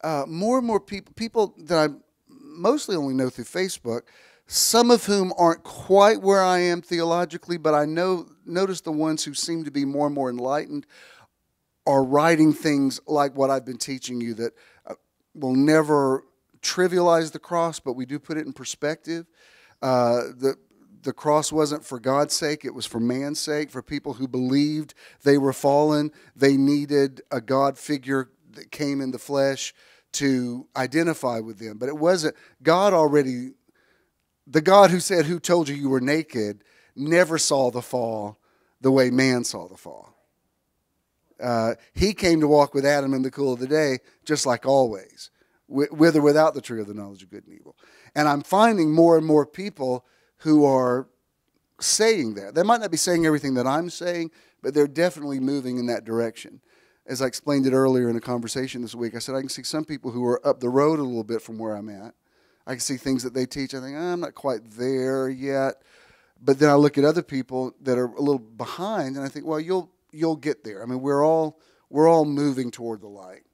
more and more people that I mostly only know through Facebook, some of whom aren't quite where I am theologically, but I notice the ones who seem to be more and more enlightened are writing things like what I've been teaching you, that will never trivialize the cross, but we do put it in perspective. The cross wasn't for God's sake, it was for man's sake, for people who believed they were fallen. They needed a God figure that came in the flesh to identify with them. But it wasn't God already. The God who said, "Who told you you were naked?" never saw the fall the way man saw the fall. He came to walk with Adam in the cool of the day, just like always, with or without the tree of the knowledge of good and evil. And I'm finding more and more people who are saying that. They might not be saying everything that I'm saying, but they're definitely moving in that direction. As I explained it earlier in a conversation this week, I said I can see some people who are up the road a little bit from where I'm at. I can see things that they teach. I think, I'm not quite there yet. But then I look at other people that are a little behind, and I think, well, you'll get there. I mean, we're all moving toward the light.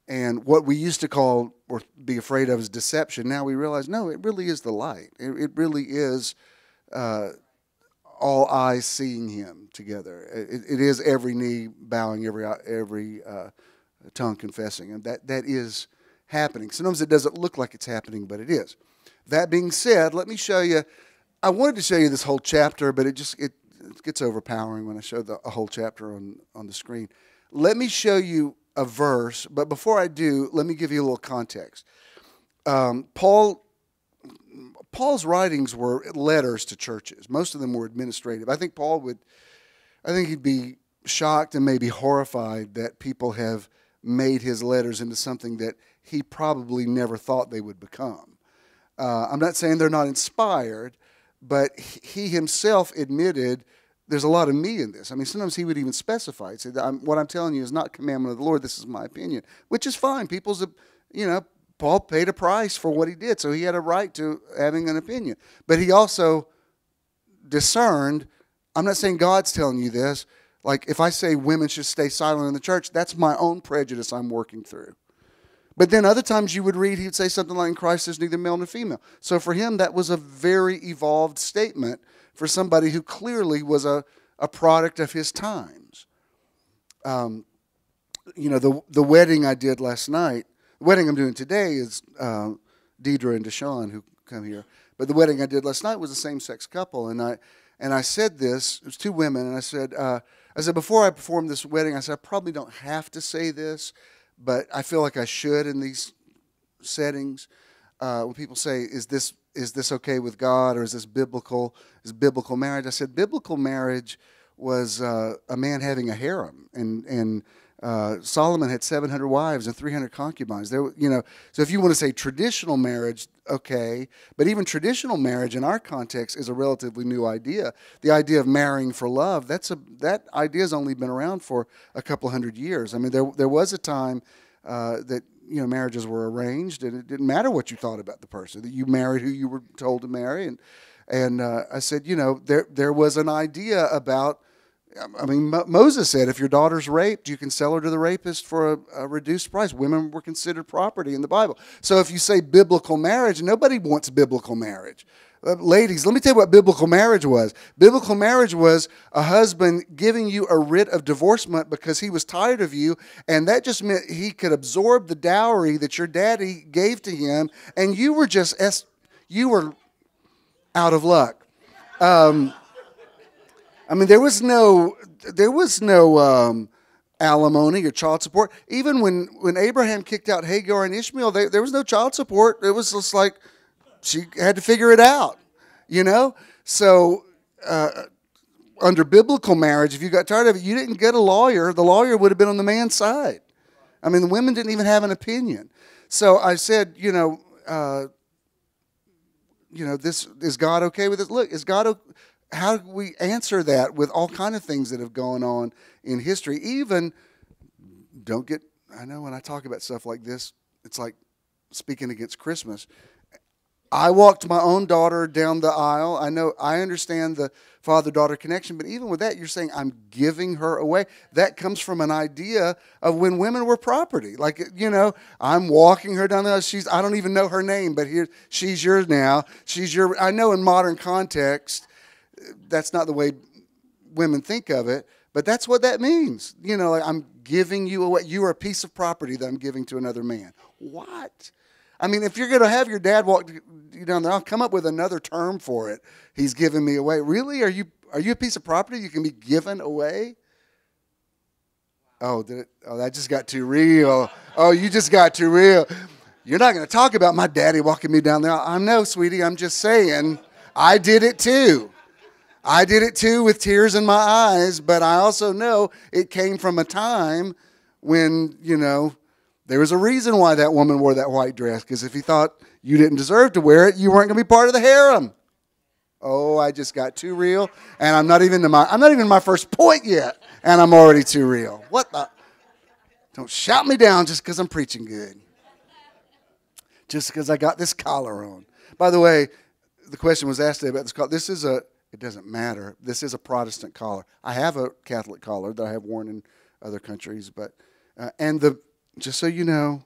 And what we used to call or be afraid of is deception. Now we realize, no, it really is the light. It really is all eyes seeing him together. It is every knee bowing, every tongue confessing. And that is happening. Sometimes it doesn't look like it's happening, but it is. That being said, let me show you. I wanted to show you this whole chapter, but it gets overpowering when I show a whole chapter on the screen. Let me show you a verse, but before I do, let me give you a little context. Paul's writings were letters to churches. Most of them were administrative. I think he'd be shocked and maybe horrified that people have made his letters into something that he probably never thought they would become. I'm not saying they're not inspired, but he himself admitted there's a lot of me in this. I mean, sometimes he would even specify. He'd say, what I'm telling you is not commandment of the Lord. This is my opinion, which is fine. Paul paid a price for what he did, so he had a right to having an opinion. But he also discerned, I'm not saying God's telling you this. Like, if I say women should stay silent in the church, that's my own prejudice I'm working through. But then other times you would read, he would say something like, in Christ there's neither male nor female. So for him, that was a very evolved statement for somebody who clearly was a product of his times. The wedding I did last night, the wedding I'm doing today is Deidre and Deshaun who come here. But the wedding I did last night was a same-sex couple. And I said this, it was 2 women, and I said, before I perform this wedding, I said, I probably don't have to say this, but I feel like I should in these settings. When people say, is this is this okay with God, or is this biblical? Is biblical marriage? I said biblical marriage was a man having a harem, and Solomon had 700 wives and 300 concubines. There, so if you want to say traditional marriage, okay, but even traditional marriage in our context is a relatively new idea. The idea of marrying for love, that idea has only been around for a couple hundred years. I mean, there was a time that marriages were arranged, and it didn't matter what you thought about the person, that you married who you were told to marry. And I said, there was an idea about, I mean, Moses said, if your daughter's raped, you can sell her to the rapist for a reduced price. Women were considered property in the Bible. So if you say biblical marriage, nobody wants biblical marriage. Ladies, let me tell you what biblical marriage was. Biblical marriage was a husband giving you a writ of divorcement because he was tired of you, and that just meant he could absorb the dowry that your daddy gave to him, and you were out of luck. I mean, there was no alimony or child support. Even when Abraham kicked out Hagar and Ishmael, there was no child support. It was just like she had to figure it out, So under biblical marriage, if you got tired of it, you didn't get a lawyer. The lawyer would have been on the man's side. I mean, the women didn't even have an opinion. So I said, this is God okay with this? Look, is God? How do we answer that with all kind of things that have gone on in history? Even, I know when I talk about stuff like this, it's like speaking against Christmas. I walked my own daughter down the aisle. I understand the father-daughter connection, but even with that, you're saying I'm giving her away. That comes from an idea of when women were property. Like, I'm walking her down the aisle. I don't even know her name, but she's yours now. I know in modern context, that's not the way women think of it, but that's what that means. Like, I'm giving you away. You are a piece of property that I'm giving to another man. What? I mean, if you're going to have your dad walk you down there, I'll come up with another term for it. He's giving me away. Really? Are you a piece of property you can be given away? Oh, that just got too real. Oh, you just got too real. You're not going to talk about my daddy walking me down there. I know, sweetie. I'm just saying I did it too. I did it too with tears in my eyes, but I also know it came from a time when, there was a reason why that woman wore that white dress, because if he thought you didn't deserve to wear it, you weren't going to be part of the harem. Oh, I just got too real, and I'm not even in my first point yet, and I'm already too real. What the? Don't shout me down just because I'm preaching good. Just because I got this collar on. By the way, the question was asked today about this collar. It doesn't matter. This is a Protestant collar. I have a Catholic collar that I have worn in other countries, but just so you know,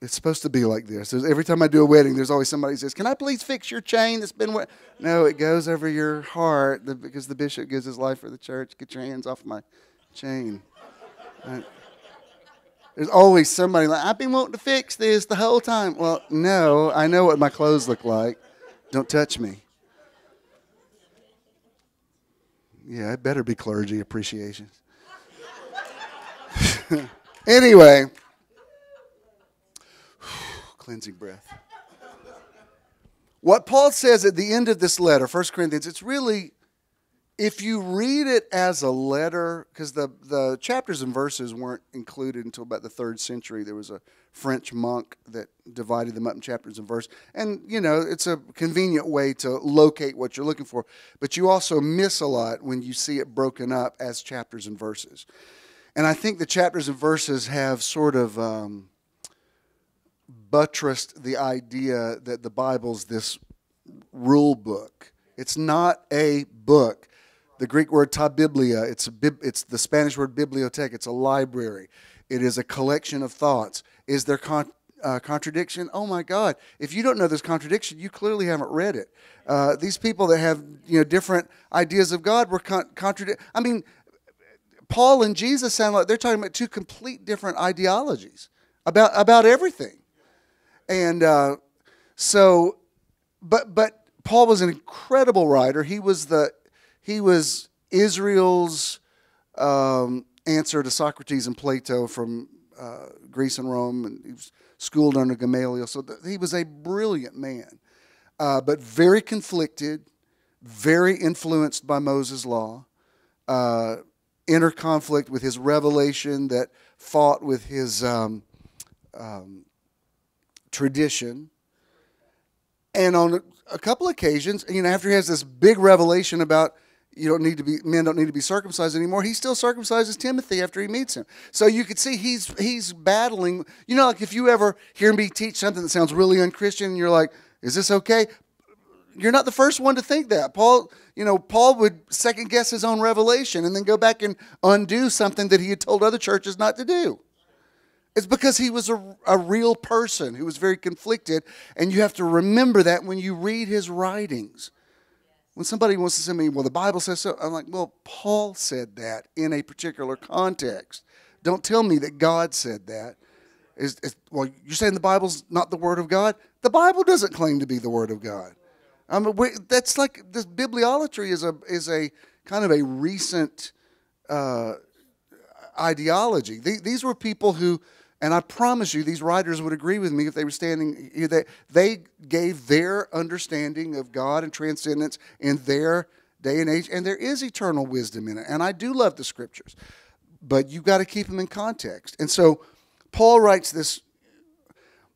it's supposed to be like this. Every time I do a wedding, there's always somebody who says, "Can I please fix your chain that's been wet?" No, it goes over your heart because the bishop gives his life for the church. Get your hands off my chain. There's always somebody like, "I've been wanting to fix this the whole time." Well, no, I know what my clothes look like. Don't touch me. Yeah, it better be clergy appreciation. Anyway, cleansing breath. What Paul says at the end of this letter, 1 Corinthians, it's really, if you read it as a letter, because the chapters and verses weren't included until about the 3rd century. There was a French monk that divided them up in chapters and verses. And, it's a convenient way to locate what you're looking for. But you also miss a lot when you see it broken up as chapters and verses. And I think the chapters and verses have sort of buttressed the idea that the Bible's this rule book. It's not a book. The Greek word ta biblia, it's the Spanish word biblioteca. It's a library. It is a collection of thoughts. Is there contradiction? Oh my God! If you don't know there's contradiction, you clearly haven't read it. These people that have different ideas of God were contradict. I mean, Paul and Jesus sound like they're talking about two complete different ideologies about everything, and but Paul was an incredible writer. He was Israel's answer to Socrates and Plato from Greece and Rome, and he was schooled under Gamaliel. So he was a brilliant man. but very conflicted, very influenced by Moses' law, inner conflict with his revelation that fought with his tradition. And on a couple occasions, after he has this big revelation about men don't need to be circumcised anymore, he still circumcises Timothy after he meets him. So you could see he's battling. Like if you ever hear me teach something that sounds really unchristian and you're like, is this okay? You're not the first one to think that. Paul would second guess his own revelation and then go back and undo something that he had told other churches not to do. It's because he was a real person who was very conflicted, and you have to remember that when you read his writings. When somebody wants to say to me, well, the Bible says so, I'm like, well, Paul said that in a particular context. Don't tell me that God said that. Well, you're saying the Bible's not the Word of God? The Bible doesn't claim to be the Word of God. That's like, this bibliolatry is a kind of a recent ideology. These were people who, and I promise you, these writers would agree with me if they were standing here. They gave their understanding of God and transcendence in their day and age, and there is eternal wisdom in it. And I do love the Scriptures, but you've got to keep them in context. And so Paul writes this.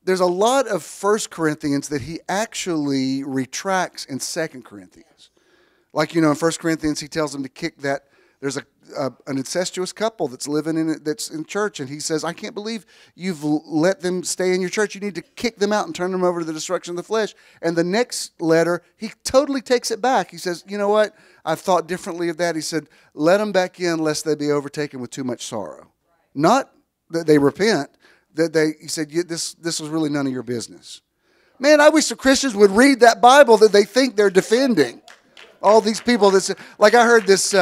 There's a lot of 1 Corinthians that he actually retracts in 2 Corinthians. Like, in 1 Corinthians, he tells them to kick that. There's an incestuous couple that's living in it, that's in church, and he says, I can't believe you've let them stay in your church. You need to kick them out and turn them over to the destruction of the flesh. And the next letter, he totally takes it back. He says, you know what? I've thought differently of that. He said, let them back in lest they be overtaken with too much sorrow. Not that they repent. He said, this was really none of your business. Man, I wish the Christians would read that Bible that they think they're defending. All these people like I heard this,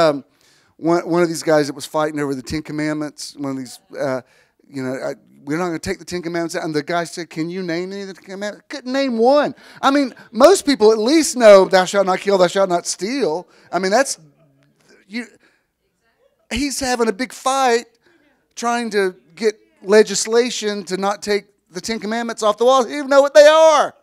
one of these guys that was fighting over the Ten Commandments, one of these, we're not going to take the Ten Commandments out. And the guy said, can you name any of the Ten Commandments? Couldn't name one. I mean, most people at least know thou shalt not kill, thou shalt not steal. I mean, he's having a big fight trying to get legislation to not take the Ten Commandments off the wall. He doesn't even know what they are.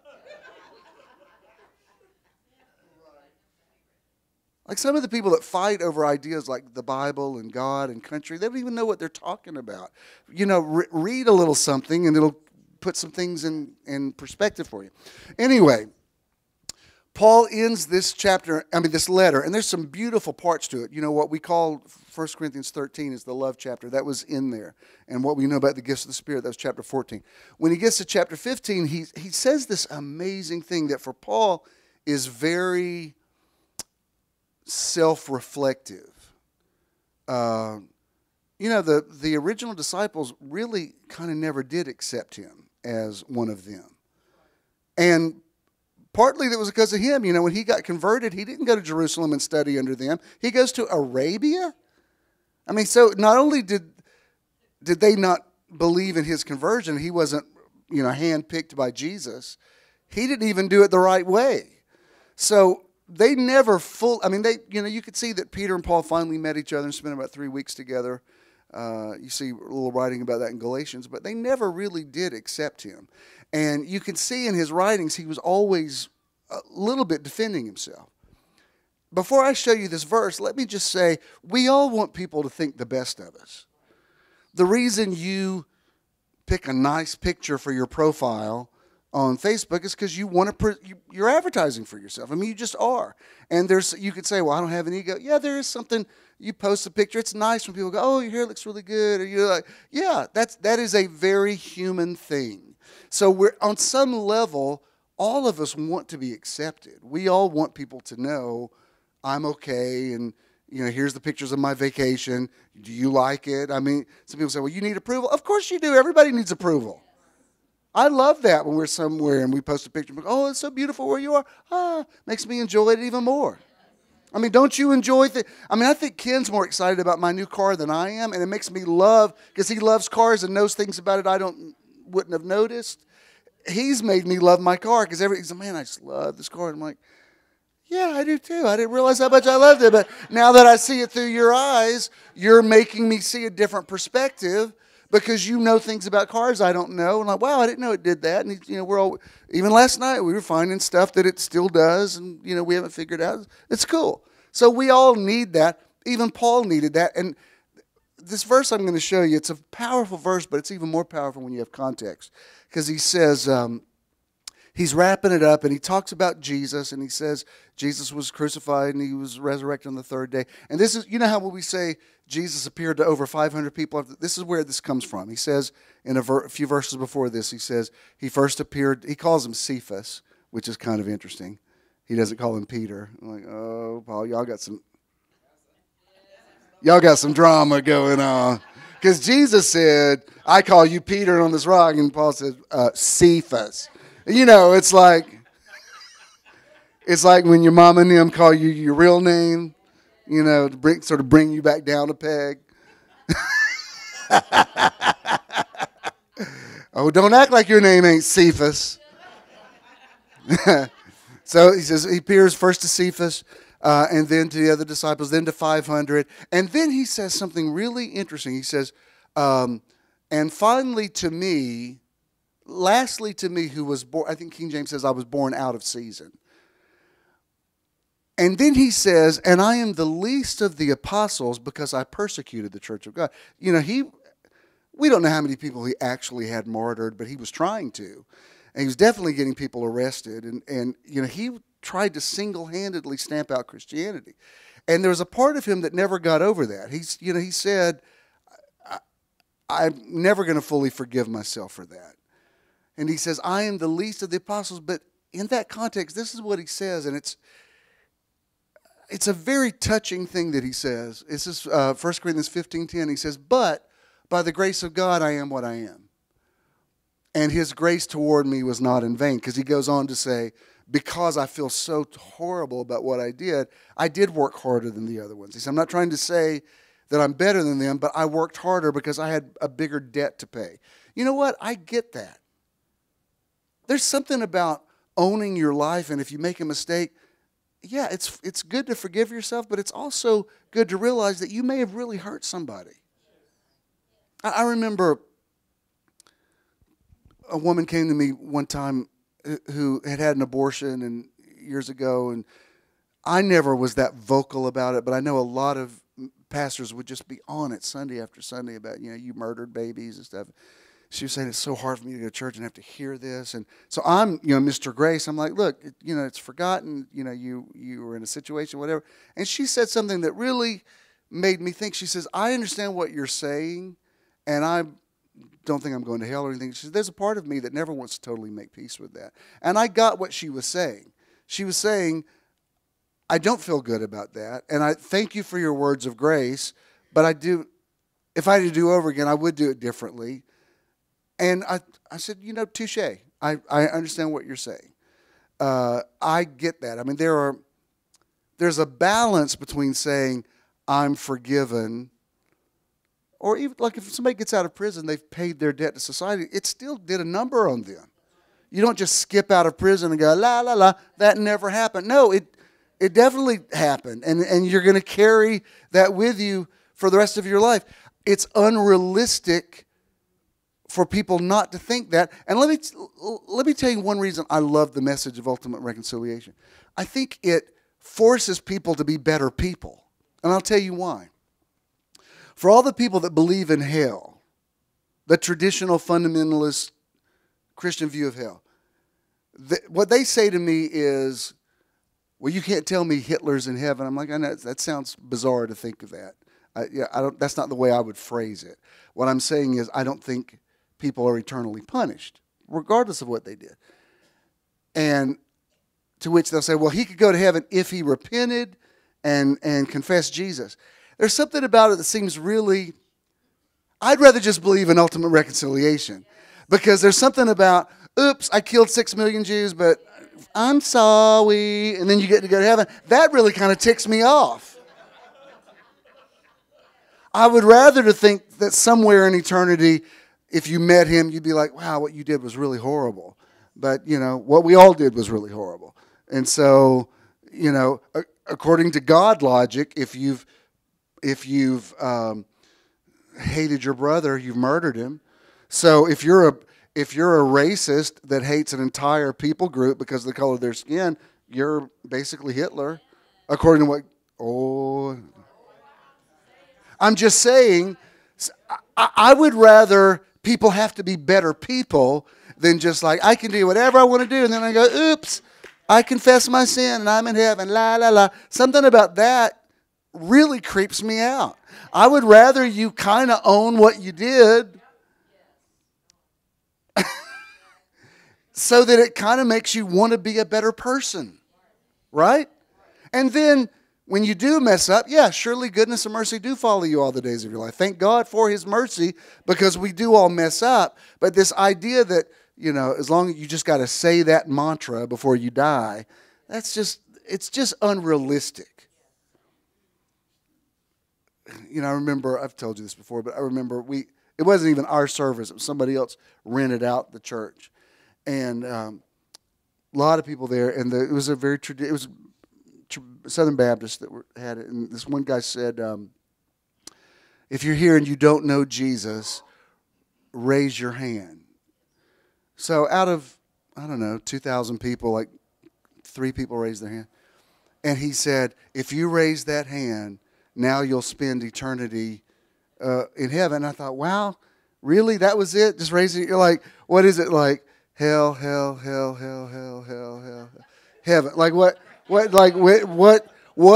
Like some of the people that fight over ideas like the Bible and God and country, they don't even know what they're talking about. Read a little something and it'll put some things in perspective for you. Anyway, Paul ends this letter, and there's some beautiful parts to it. What we call 1 Corinthians 13 is the love chapter. That was in there. And what we know about the gifts of the Spirit, that was chapter 14. When he gets to chapter 15, he says this amazing thing that for Paul is very self-reflective. The original disciples really kind of never did accept him as one of them. And partly that was because of him. When he got converted, he didn't go to Jerusalem and study under them. He goes to Arabia. I mean, so not only did they not believe in his conversion, he wasn't, handpicked by Jesus. He didn't even do it the right way. So they never you could see that Peter and Paul finally met each other and spent about 3 weeks together. You see a little writing about that in Galatians, but they never really did accept him. And you can see in his writings, he was always a little bit defending himself. Before I show you this verse, let me just say, we all want people to think the best of us. The reason you pick a nice picture for your profile on Facebook is because you want to. You're advertising for yourself. I mean, you just are. And you could say, "Well, I don't have an ego." Yeah, there is something. You post a picture. It's nice when people go, "Oh, your hair looks really good," or you're like, "Yeah, that is a very human thing." So we're on some level, all of us want to be accepted. We all want people to know I'm okay, and here's the pictures of my vacation. Do you like it? I mean, some people say, "Well, you need approval." Of course you do. Everybody needs approval. I love that when we're somewhere and we post a picture. Oh, it's so beautiful where you are. Makes me enjoy it even more. I mean, don't you enjoy it? I think Ken's more excited about my new car than I am, and it makes me love, because he loves cars and knows things about it I wouldn't have noticed. He's made me love my car because he's like, man, I just love this car. And I'm like, yeah, I do too. I didn't realize how much I loved it, but now that I see it through your eyes, you're making me see a different perspective. because you know things about cars I don't know. And like, wow, I didn't know it did that. And we're all, even last night we were finding stuff that it still does, and we haven't figured out. It's cool. So we all need that. Even Paul needed that. And this verse I'm going to show you, it's a powerful verse, but it's even more powerful when you have context, because he says, he's wrapping it up, and he talks about Jesus, and he says Jesus was crucified and he was resurrected on the third day. And this is, how when we say Jesus appeared to over 500 people, this is where this comes from. He says in a few verses before this, he says he first appeared, he calls him Cephas, which is kind of interesting. He doesn't call him Peter. I'm like, oh, Paul, y'all got some drama going on. Because Jesus said, I call you Peter on this rock, and Paul said, Cephas. It's like when your mom and them call you your real name, to bring you back down a peg. Oh, don't act like your name ain't Cephas. So he says he appears first to Cephas, and then to the other disciples, then to 500. And then he says something really interesting. He says, and finally to me, lastly to me who was born, I think King James says I was born out of season. And then he says, and I am the least of the apostles because I persecuted the church of God. We don't know how many people he actually had martyred, but he was trying to. And he was definitely getting people arrested. And he tried to single-handedly stamp out Christianity. And there was a part of him that never got over that. He said, I'm never going to fully forgive myself for that. And he says, I am the least of the apostles. But in that context, this is what he says, and it's a very touching thing that he says. This is 1 Corinthians 15:10. He says, but by the grace of God, I am what I am. And his grace toward me was not in vain. Because he goes on to say, because I feel so horrible about what I did work harder than the other ones. He said, I'm not trying to say that I'm better than them, but I worked harder because I had a bigger debt to pay. You know what? I get that. There's something about owning your life, and if you make a mistake, yeah, it's good to forgive yourself, but it's also good to realize that you may have really hurt somebody. I remember a woman came to me one time who had an abortion and years ago, and I never was that vocal about it, but I know a lot of pastors would just be on it Sunday after Sunday about, you murdered babies and stuff. She was saying it's so hard for me to go to church and have to hear this. And so I'm, Mr. Grace, I'm like, look, it's forgotten, you were in a situation, whatever. And she said something that really made me think. She says, I understand what you're saying, and I don't think I'm going to hell or anything. She says, there's a part of me that never wants to totally make peace with that. And I got what she was saying. She was saying, I don't feel good about that, and I thank you for your words of grace, but if I had to do over again, I would do it differently. And I said, touche. I understand what you're saying. I get that. I mean, there's a balance between saying, I'm forgiven, or even like if somebody gets out of prison, they've paid their debt to society, it still did a number on them. You don't just skip out of prison and go, la, la, la, that never happened. No, it definitely happened, and you're going to carry that with you for the rest of your life. It's unrealistic for people not to think that. And let me tell you one reason I love the message of ultimate reconciliation. I think it forces people to be better people. And I'll tell you why. For all the people that believe in hell, the traditional fundamentalist Christian view of hell, what they say to me is, well, you can't tell me Hitler's in heaven. I'm like, I know that sounds bizarre to think of that. That's not the way I would phrase it. What I'm saying is I don't think people are eternally punished, regardless of what they did. And to which they'll say, well, he could go to heaven if he repented and confessed Jesus. There's something about it that seems really, I'd rather just believe in ultimate reconciliation. Because there's something about, oops, I killed 6 million Jews, but I'm sorry, and then you get to go to heaven. That really kind of ticks me off. I would rather to think that somewhere in eternity, if you met him, you'd be like, wow, what you did was really horrible. But, what we all did was really horrible. And so, according to God logic, if you've hated your brother, you've murdered him. So if you're a racist that hates an entire people group because of the color of their skin, you're basically Hitler, according to what. Oh, I'm just saying. I would rather people have to be better people than just like I can do whatever I want to do, and then I go, oops, I confess my sin and I'm in heaven. La la la. Something about that really creeps me out. I would rather you kind of own what you did so that it kind of makes you want to be a better person, right? And then when you do mess up, yeah, surely goodness and mercy do follow you all the days of your life. Thank God for his mercy because we do all mess up. But this idea that, as long as you just got to say that mantra before you die, it's just unrealistic. I remember, I've told you this before, but I remember it wasn't even our service. It was somebody else rented out the church. And a lot of people there, and it was a very Southern Baptist that had it. And this one guy said, if you're here and you don't know Jesus, raise your hand. So out of, 2,000 people, like 3 people raised their hand. And he said, if you raise that hand, now you'll spend eternity in heaven. And I thought, wow, really? That was it? Just raising it? You're like, what is it like? Hell, hell, hell, hell, hell, hell, hell, heaven. Like what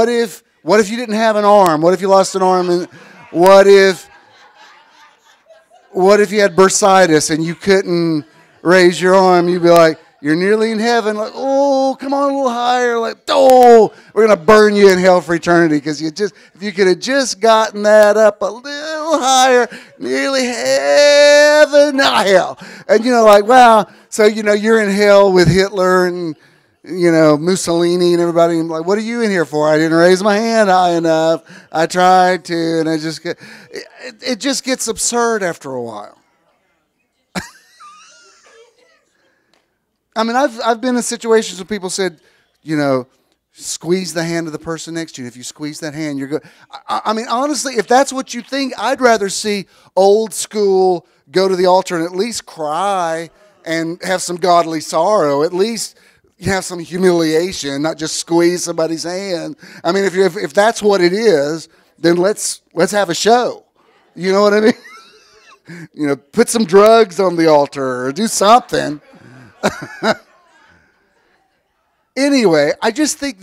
if you didn't have an arm? What if you lost an arm? And what if you had bursitis and you couldn't raise your arm? You'd be like, you're nearly in heaven. Like, oh, come on a little higher. Like, oh, we're going to burn you in hell for eternity because if you could have just gotten that up a little higher, nearly heaven, not hell. And, like, wow. So, you're in hell with Hitler and, Mussolini and everybody. And like, what are you in here for? I didn't raise my hand high enough. I tried to, and it just gets absurd after a while. I mean, I've been in situations where people said, squeeze the hand of the person next to you. If you squeeze that hand, you're good. I mean, honestly, if that's what you think, I'd rather see old school go to the altar and at least cry and have some godly sorrow. At least have some humiliation, not just squeeze somebody's hand. I mean, if that's what it is, then let's have a show. You know what I mean? Put some drugs on the altar or do something. Anyway, I just think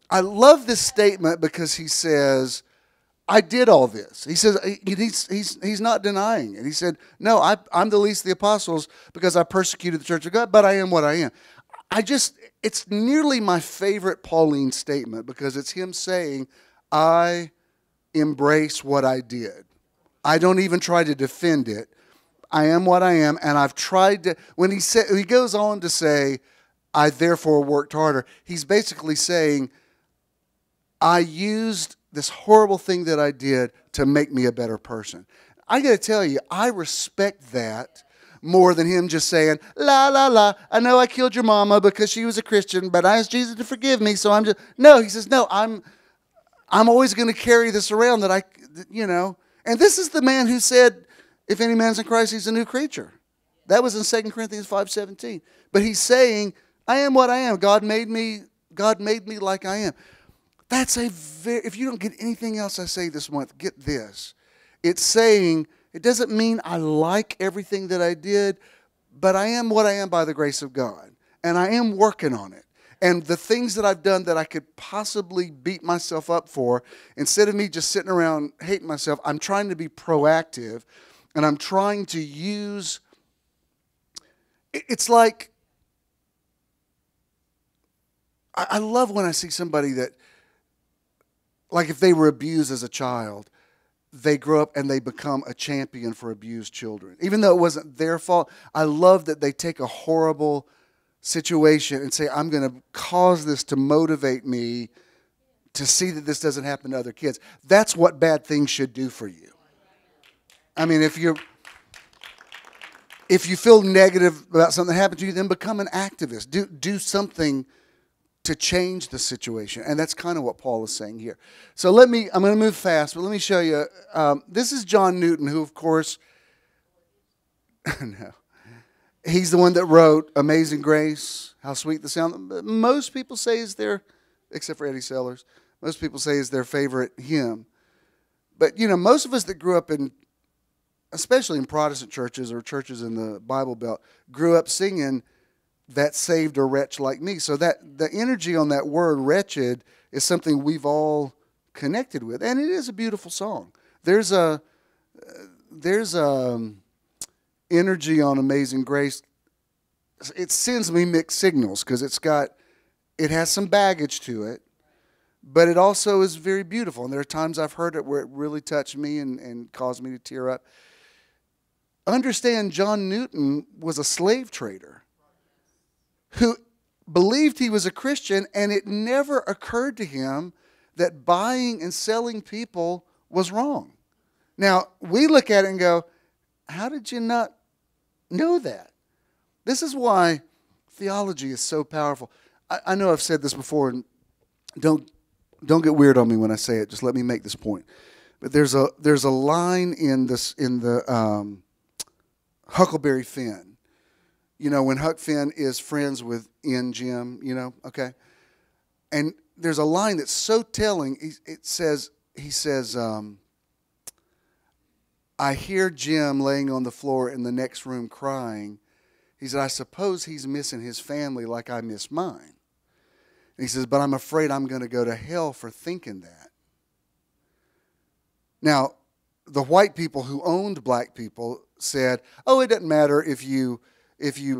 I love this statement because he says, I did all this. He says, he's not denying it. He said, no, I'm the least of the apostles because I persecuted the church of God, but I am what I am. It's nearly my favorite Pauline statement because it's him saying, I embrace what I did. I don't even try to defend it. I am what I am, and I've tried to, when he goes on to say, I therefore worked harder, he's basically saying, I used this horrible thing that I did to make me a better person. I got to tell you, I respect that more than him just saying, la, la, la, I know I killed your mama because she was a Christian, but I asked Jesus to forgive me, so I'm just, no, he says, no, I'm always going to carry this around that and this is the man who said, if any man's in Christ, he's a new creature. That was in 2 Corinthians 5:17. But he's saying, I am what I am. God made me like I am. That's if you don't get anything else I say this month, get this. It's saying, it doesn't mean I like everything that I did, but I am what I am by the grace of God. And I am working on it. And the things that I've done that I could possibly beat myself up for, instead of me just sitting around hating myself, I'm trying to be proactive. And I'm trying to use, it's like, I love when I see somebody that, like if they were abused as a child, they grow up and they become a champion for abused children. Even though it wasn't their fault, I love that they take a horrible situation and say, I'm going to cause this to motivate me to see that this doesn't happen to other kids. That's what bad things should do for you. I mean, if you feel negative about something that happened to you, then become an activist. Do something to change the situation. And that's kind of what Paul is saying here. So I'm going to move fast, but let me show you. This is John Newton, who, of course, no, he's the one that wrote Amazing Grace, How Sweet the Sound. Most people say is their, except for Eddie Sellers, most people say is their favorite hymn. But, you know, most of us that grew up in, especially in Protestant churches or churches in the Bible Belt, grew up singing That Saved a Wretch Like Me. So that the energy on that word wretched is something we've all connected with. And it is a beautiful song. There's energy on Amazing Grace. It sends me mixed signals because it has some baggage to it, but it also is very beautiful. And there are times I've heard it where it really touched me and caused me to tear up. Understand, John Newton was a slave trader who believed he was a Christian, and it never occurred to him that buying and selling people was wrong. Now, we look at it and go, how did you not know that? This is why theology is so powerful. I know I've said this before, and don't get weird on me when I say it. Just let me make this point. But there's a line in the Huckleberry Finn. You know, when Huck Finn is friends with Jim, you know, okay? And there's a line that's so telling. He says, I hear Jim laying on the floor in the next room crying. He said, I suppose he's missing his family like I miss mine. And he says, but I'm afraid I'm going to go to hell for thinking that. Now, the white people who owned black people said, oh, it doesn't matter if you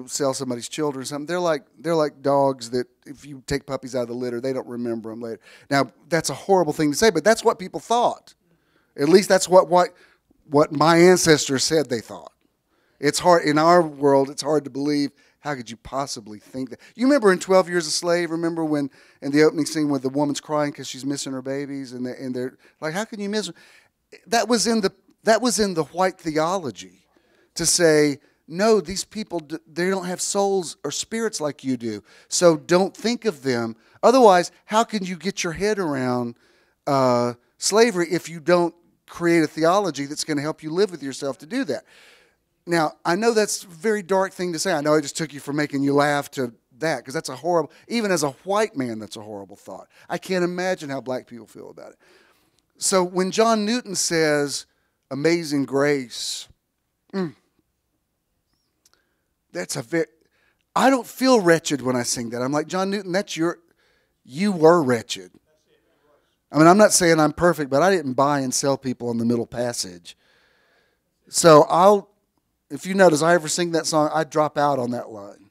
sell somebody's children or something. They're like dogs that if you take puppies out of the litter, they don't remember them later. Now, that's a horrible thing to say, but that's what people thought. At least that's what my ancestors said they thought. It's hard, in our world, it's hard to believe. How could you possibly think that? You remember in 12 Years a Slave, remember when in the opening scene when the woman's crying because she's missing her babies, and they're like, how can you miss them? That was in the white theology to say, no, these people, they don't have souls or spirits like you do. So don't think of them. Otherwise, how can you get your head around slavery if you don't create a theology that's going to help you live with yourself to do that? Now, I know that's a very dark thing to say. I know I just took you from making you laugh to that, because that's a horrible, even as a white man, that's a horrible thought. I can't imagine how black people feel about it. So when John Newton says, Amazing Grace, I don't feel wretched when I sing that. I'm like, John Newton, you were wretched. I mean, I'm not saying I'm perfect, but I didn't buy and sell people in the middle passage. So if you notice, I ever sing that song, I drop out on that line.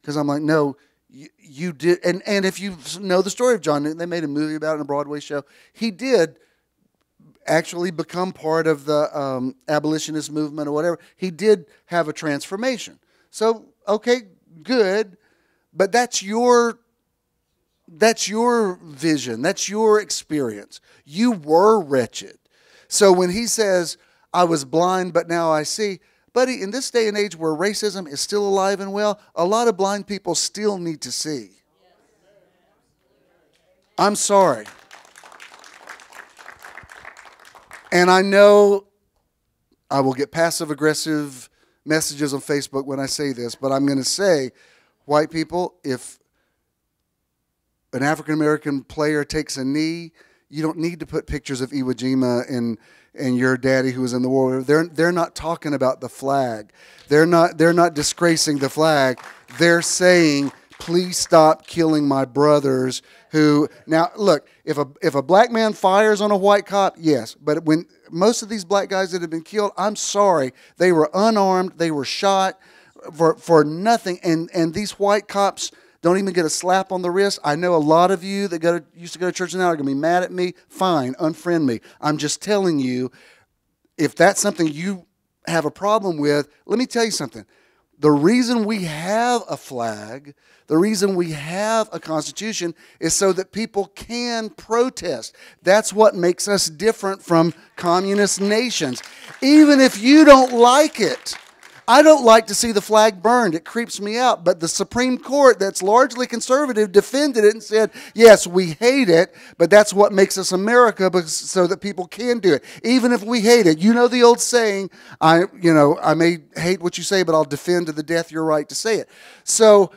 Because I'm like, no, you did. And if you know the story of John Newton, they made a movie about it in a Broadway show. He did actually become part of the abolitionist movement or whatever. He did have a transformation. So, okay, good. But that's your vision. That's your experience. You were wretched. So when he says, I was blind, but now I see, buddy, in this day and age where racism is still alive and well, a lot of blind people still need to see. I'm sorry. And I know I will get passive-aggressive messages on Facebook when I say this, but I'm going to say, white people, if an African-American player takes a knee, you don't need to put pictures of Iwo Jima and your daddy who was in the war. They're not talking about the flag. They're not disgracing the flag. They're saying, please stop killing my brothers who. Now look, if a black man fires on a white cop, yes. But when most of these black guys that have been killed, I'm sorry, they were unarmed, they were shot for nothing, and these white cops don't even get a slap on the wrist. I know a lot of you that used to go to church now are going to be mad at me. Fine, unfriend me. I'm just telling you, if that's something you have a problem with, let me tell you something. The reason we have a flag, the reason we have a constitution is so that people can protest. That's what makes us different from communist nations. Even if you don't like it, I don't like to see the flag burned. It creeps me out. But the Supreme Court, that's largely conservative, defended it and said, yes, we hate it, but that's what makes us America, so that people can do it, even if we hate it. You know the old saying, I may hate what you say, but I'll defend to the death your right to say it. So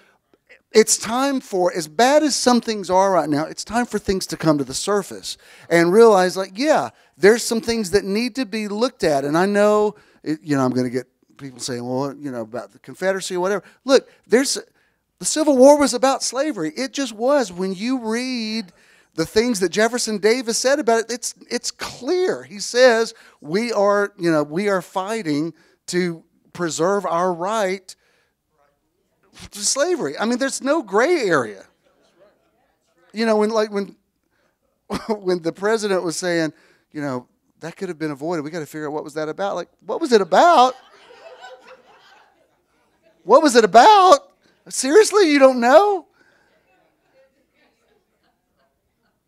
it's time for, as bad as some things are right now, it's time for things to come to the surface and realize, like, yeah, there's some things that need to be looked at. And I know, I'm going to get people saying, well, about the Confederacy or whatever. Look, the Civil War was about slavery. It just was. When you read the things that Jefferson Davis said about it, it's clear. He says we are fighting to preserve our right to slavery. I mean, there's no gray area. When the president was saying, that could have been avoided. We got to figure out what was that about. Like, what was it about? What was it about? Seriously, you don't know?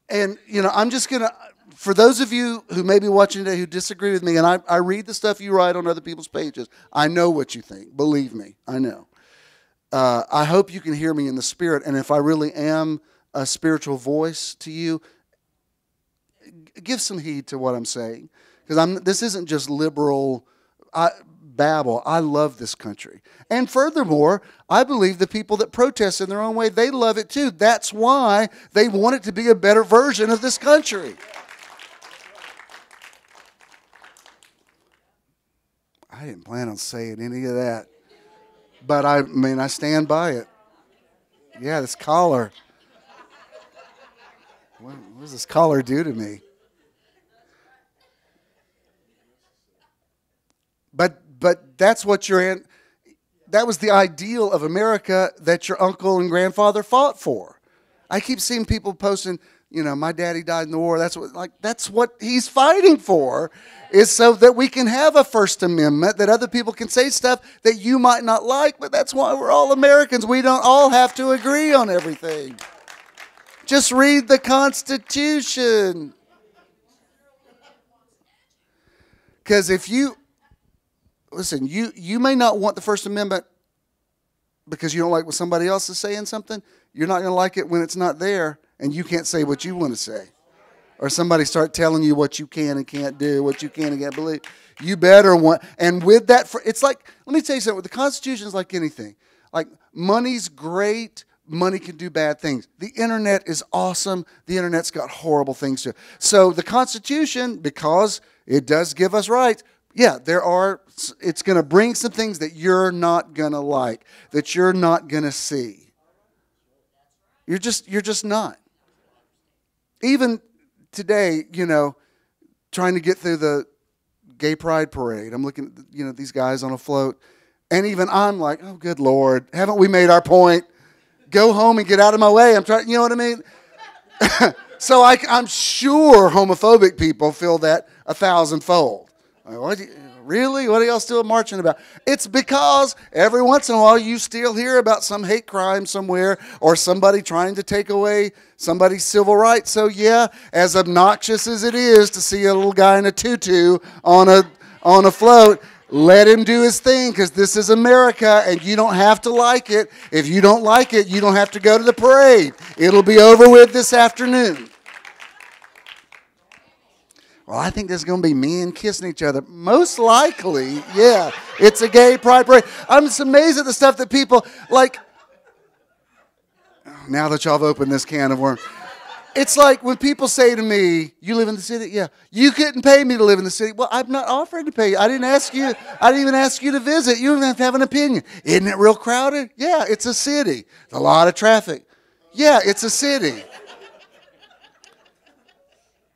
And, I'm just going to, for those of you who may be watching today who disagree with me, and I read the stuff you write on other people's pages, I know what you think. Believe me, I know. I hope you can hear me in the spirit, and if I really am a spiritual voice to you, give some heed to what I'm saying. Because this isn't just liberal babble. I love this country. And furthermore, I believe the people that protest in their own way, they love it too. That's why they want it to be a better version of this country. I didn't plan on saying any of that. But I stand by it. Yeah, this collar. What does this collar do to me? But that's what that was the ideal of America that your uncle and grandfather fought for. I keep seeing people posting, my daddy died in the war. That's what he's fighting for, is so that we can have a First Amendment, that other people can say stuff that you might not like, but that's why we're all Americans. We don't all have to agree on everything. Just read the Constitution. Because if listen, you may not want the First Amendment because you don't like what somebody else is saying something. You're not going to like it when it's not there and you can't say what you want to say. Or somebody start telling you what you can and can't do, what you can and can't believe. You better want, and with that, it's like, let me tell you something, the Constitution is like anything. Like, money's great, money can do bad things. The internet is awesome, the internet's got horrible things too. So the Constitution, because it does give us rights, yeah, it's going to bring some things that you're not going to like, that you're not going to see. You're just not. Even today, trying to get through the gay pride parade, I'm looking at, these guys on a float, and even I'm like, oh, good Lord, haven't we made our point? Go home and get out of my way. I'm trying, you know what I mean? So I'm sure homophobic people feel that 1,000-fold. Really? What are y'all still marching about? It's because every once in a while you still hear about some hate crime somewhere or somebody trying to take away somebody's civil rights. So yeah, as obnoxious as it is to see a little guy in a tutu on a float, let him do his thing, because this is America and you don't have to like it. If you don't like it, you don't have to go to the parade. It'll be over with this afternoon. Well, I think there's going to be men kissing each other. Most likely, yeah. It's a gay pride parade. I'm just amazed at the stuff that people, like, now that y'all have opened this can of worms, it's like when people say to me, you live in the city? Yeah. You couldn't pay me to live in the city. Well, I'm not offering to pay you. I didn't even ask you to visit. You don't even have to have an opinion. Isn't it real crowded? Yeah, it's a city. There's a lot of traffic. Yeah, it's a city.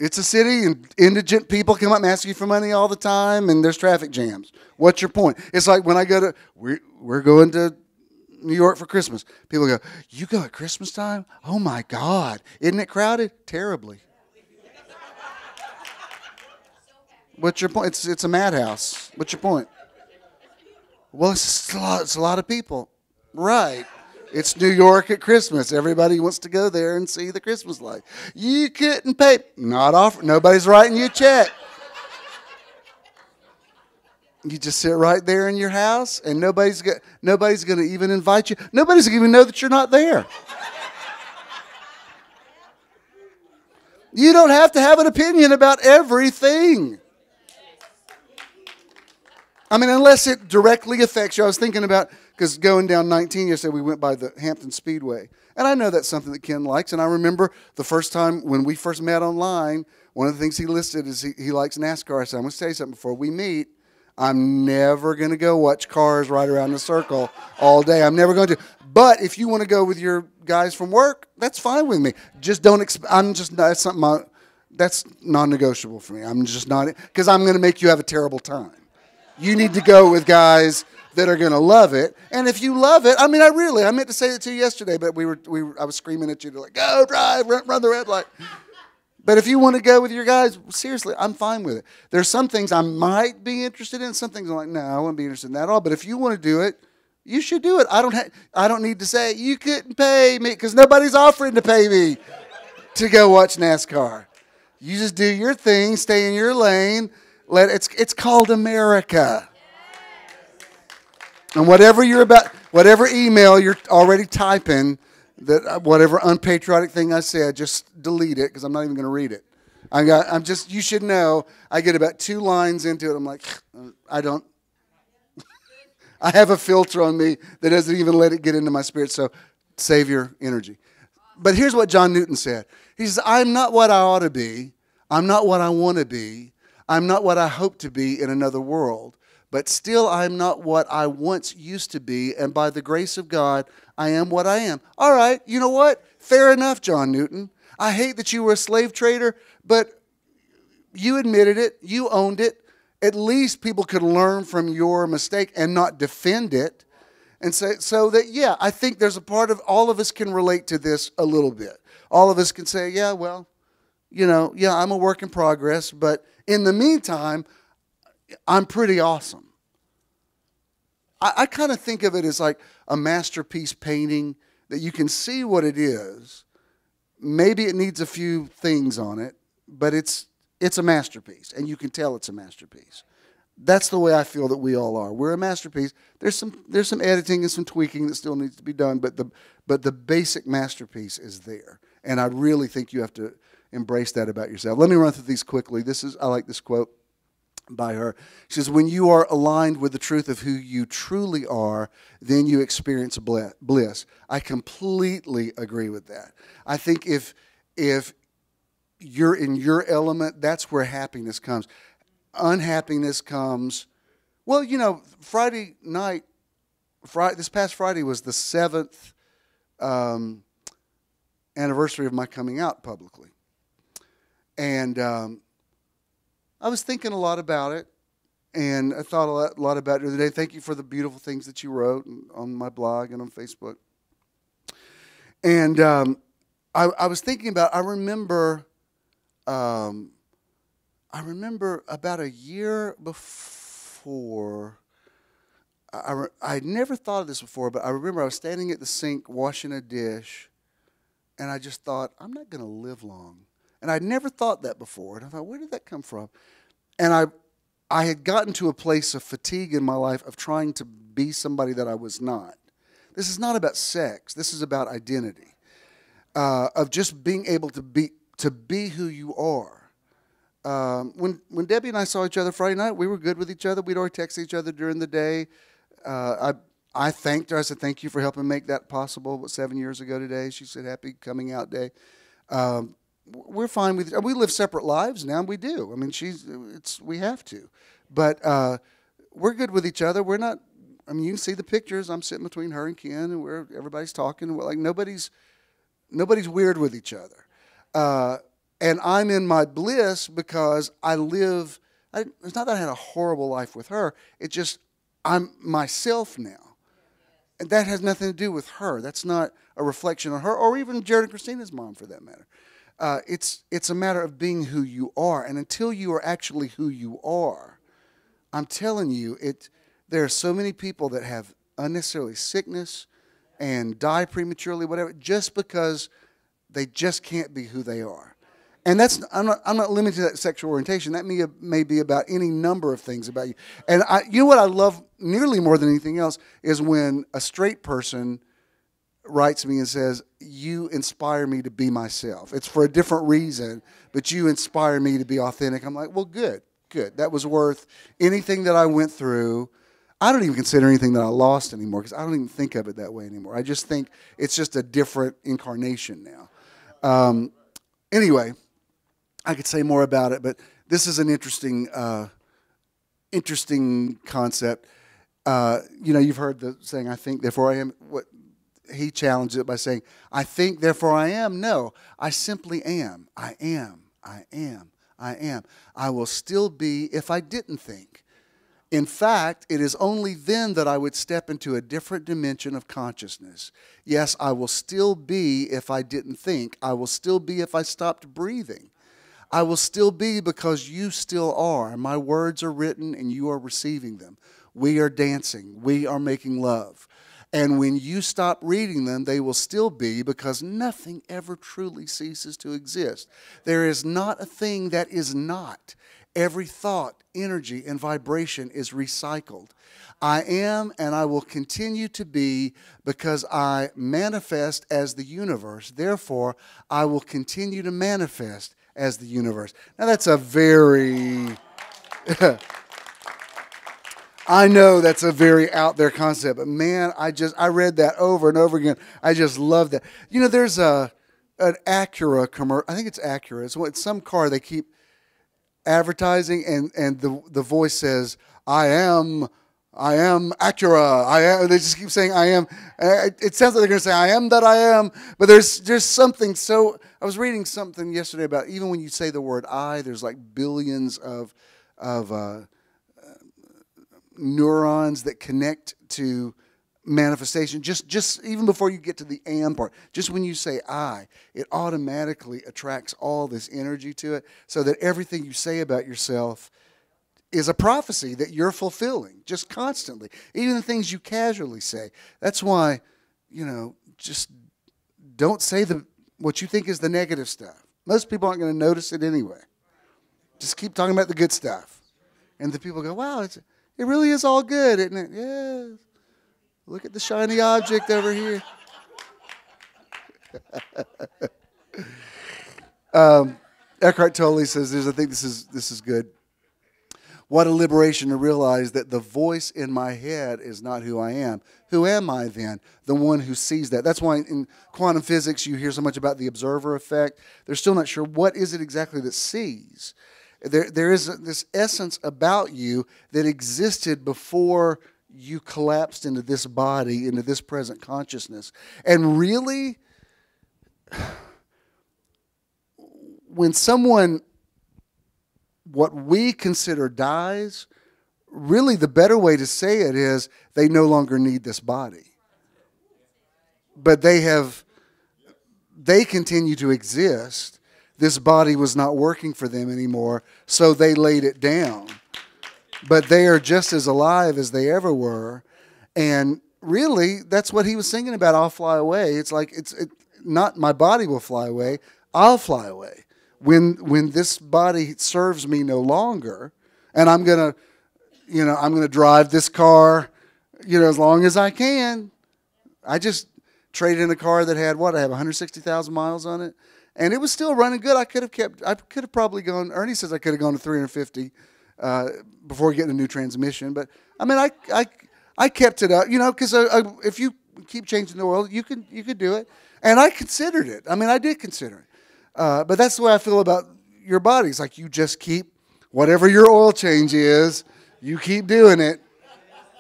It's a city, and indigent people come up and ask you for money all the time, and there's traffic jams. What's your point? It's like when I go to, we're going to New York for Christmas. People go, you go at Christmas time? Oh, my God. Isn't it crowded? Terribly. What's your point? It's a madhouse. What's your point? Well, it's a lot of people. Right. It's New York at Christmas. Everybody wants to go there and see the Christmas light. You couldn't pay. Not offer. Nobody's writing you a check. You just sit right there in your house, and nobody's going to even invite you. Nobody's going to even know that you're not there. You don't have to have an opinion about everything. I mean, unless it directly affects you. I was thinking about, because going down 19 yesterday, we went by the Hampton Speedway. And I know that's something that Ken likes. And I remember the first time when we first met online, one of the things he listed is he likes NASCAR. I said, I'm going to tell you something before we meet. I'm never going to go watch cars right around the circle all day. I'm never going to. But if you want to go with your guys from work, that's fine with me. Just don't. That's something. That's non-negotiable for me. I'm just not, because I'm going to make you have a terrible time. You need to go with guys that are going to love it. And if you love it, I mean, I meant to say it to you yesterday, but I was screaming at you to go drive, run the red light. But if you want to go with your guys, seriously, I'm fine with it. There's some things I might be interested in. Some things I'm like, no, I wouldn't be interested in that at all. But if you want to do it, you should do it. I don't need to say, you couldn't pay me, because nobody's offering to pay me to go watch NASCAR. You just do your thing, stay in your lane. It's called America. And whatever email you're already typing, that whatever unpatriotic thing I said, just delete it, because I'm not even going to read it. You should know, I get about 2 lines into it. I'm like, I have a filter on me that doesn't even let it get into my spirit. So save your energy. But here's what John Newton said. He says, I'm not what I ought to be. I'm not what I want to be. I'm not what I hope to be in another world. But still, I'm not what I once used to be. And by the grace of God, I am what I am. All right, you know what? Fair enough, John Newton. I hate that you were a slave trader, but you admitted it. You owned it. At least people could learn from your mistake and not defend it. And so that, yeah, I think there's a part of, all of us can relate to this a little bit. All of us can say, yeah, well, I'm a work in progress, but in the meantime, I'm pretty awesome. I kind of think of it as like a masterpiece painting that you can see what it is. Maybe it needs a few things on it, but it's a masterpiece, and you can tell it's a masterpiece. That's the way I feel that we all are. We're a masterpiece. There's some editing and some tweaking that still needs to be done, but the basic masterpiece is there. And I really think you have to embrace that about yourself. Let me run through these quickly. I like this quote by her. She says, when you are aligned with the truth of who you truly are, then you experience bliss. I completely agree with that. I think if you're in your element, that's where happiness comes. Unhappiness comes, well, Friday night, this past Friday was the 7th anniversary of my coming out publicly. And I was thinking a lot about it, and I thought a lot about it the other day. Thank you for the beautiful things that you wrote on my blog and on Facebook. And I was thinking about, I remember about a year before, I'd never thought of this before, but I remember I was standing at the sink washing a dish, and I just thought, I'm not going to live long. And I'd never thought that before. And I thought, where did that come from? And I had gotten to a place of fatigue in my life of trying to be somebody that I was not. This is not about sex. This is about identity. Of just being able to be who you are. When Debbie and I saw each other Friday night, we were good with each other. We'd already text each other during the day. I thanked her. I said, thank you for helping make that possible. 7 years ago today, she said, happy coming out day. We're fine with it. We live separate lives now. We do. I mean, we have to. But we're good with each other. We're not, I mean, you can see the pictures. I'm sitting between her and Ken, and everybody's talking. We're like, nobody's weird with each other. And I'm in my bliss because it's not that I had a horrible life with her. It's just I'm myself now. And that has nothing to do with her. That's not a reflection on her, or even Jared and Christina's mom, for that matter. It's a matter of being who you are. And until you are actually who you are, I'm telling you, there are so many people that have unnecessarily sickness and die prematurely, whatever, just because they just can't be who they are. And I'm not limited to that sexual orientation. That may be about any number of things about you. And you know what I love nearly more than anything else is when a straight person writes me and says, you inspire me to be myself. It's for a different reason, but you inspire me to be authentic. I'm like, well, good. That was worth anything that I went through. I don't even consider anything that I lost anymore because I don't even think of it that way anymore. I just think it's just a different incarnation now. Anyway, I could say more about it, but this is an interesting concept. You've heard the saying, I think, therefore I am. What he challenged it by saying, I think, therefore I am. No, I simply am. I am. I will still be if I didn't think. In fact, it is only then that I would step into a different dimension of consciousness. Yes, I will still be if I didn't think. I will still be if I stopped breathing. I will still be because you still are. My words are written and you are receiving them. We are dancing. We are making love. And when you stop reading them, they will still be because nothing ever truly ceases to exist. There is not a thing that is not. Every thought, energy, and vibration is recycled. I am and I will continue to be because I manifest as the universe. Therefore, I will continue to manifest as the universe. Now that's a very... I know that's a very out there concept, but man, I read that over and over again. I just love that. You know, there's an Acura commercial. I think it's Acura. It's some car they keep advertising, and the voice says, I am Acura. They just keep saying I am. It sounds like they're going to say I am that I am, but there's something. So I was reading something yesterday about even when you say the word I, there's like billions of neurons that connect to manifestation. Just even before you get to the am part, just when you say I, it automatically attracts all this energy to it, so that everything you say about yourself is a prophecy that you're fulfilling just constantly. Even the things you casually say. That's why, just don't say what you think is the negative stuff. Most people aren't going to notice it anyway. Just keep talking about the good stuff. And the people go, wow, it really is all good, isn't it? Yeah. Look at the shiny object over here. Eckhart Tolle says, I think this is good. What a liberation to realize that the voice in my head is not who I am. Who am I then? The one who sees that. That's why in quantum physics you hear so much about the observer effect. They're still not sure what is it exactly that sees. There is this essence about you that existed before you collapsed into this body, into this present consciousness. And really, when someone, what we consider dies, really the better way to say it is they no longer need this body. But they continue to exist. This body was not working for them anymore, so they laid it down. But they are just as alive as they ever were. And really, that's what he was singing about, I'll fly away. It's like, not my body will fly away, I'll fly away. When this body serves me no longer, and I'm gonna drive this car, as long as I can. I just traded in a car that had I have 160,000 miles on it. And it was still running good. I could have probably gone, Ernie says I could have gone to 350 before getting a new transmission. But, I mean, I kept it up, because if you keep changing the world, you could do it. And I considered it. I mean, I did consider it. But that's the way I feel about your body. It's like you just keep, whatever your oil change is, you keep doing it.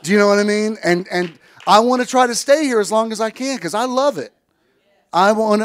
Do you know what I mean? And I want to try to stay here as long as I can because I love it. I want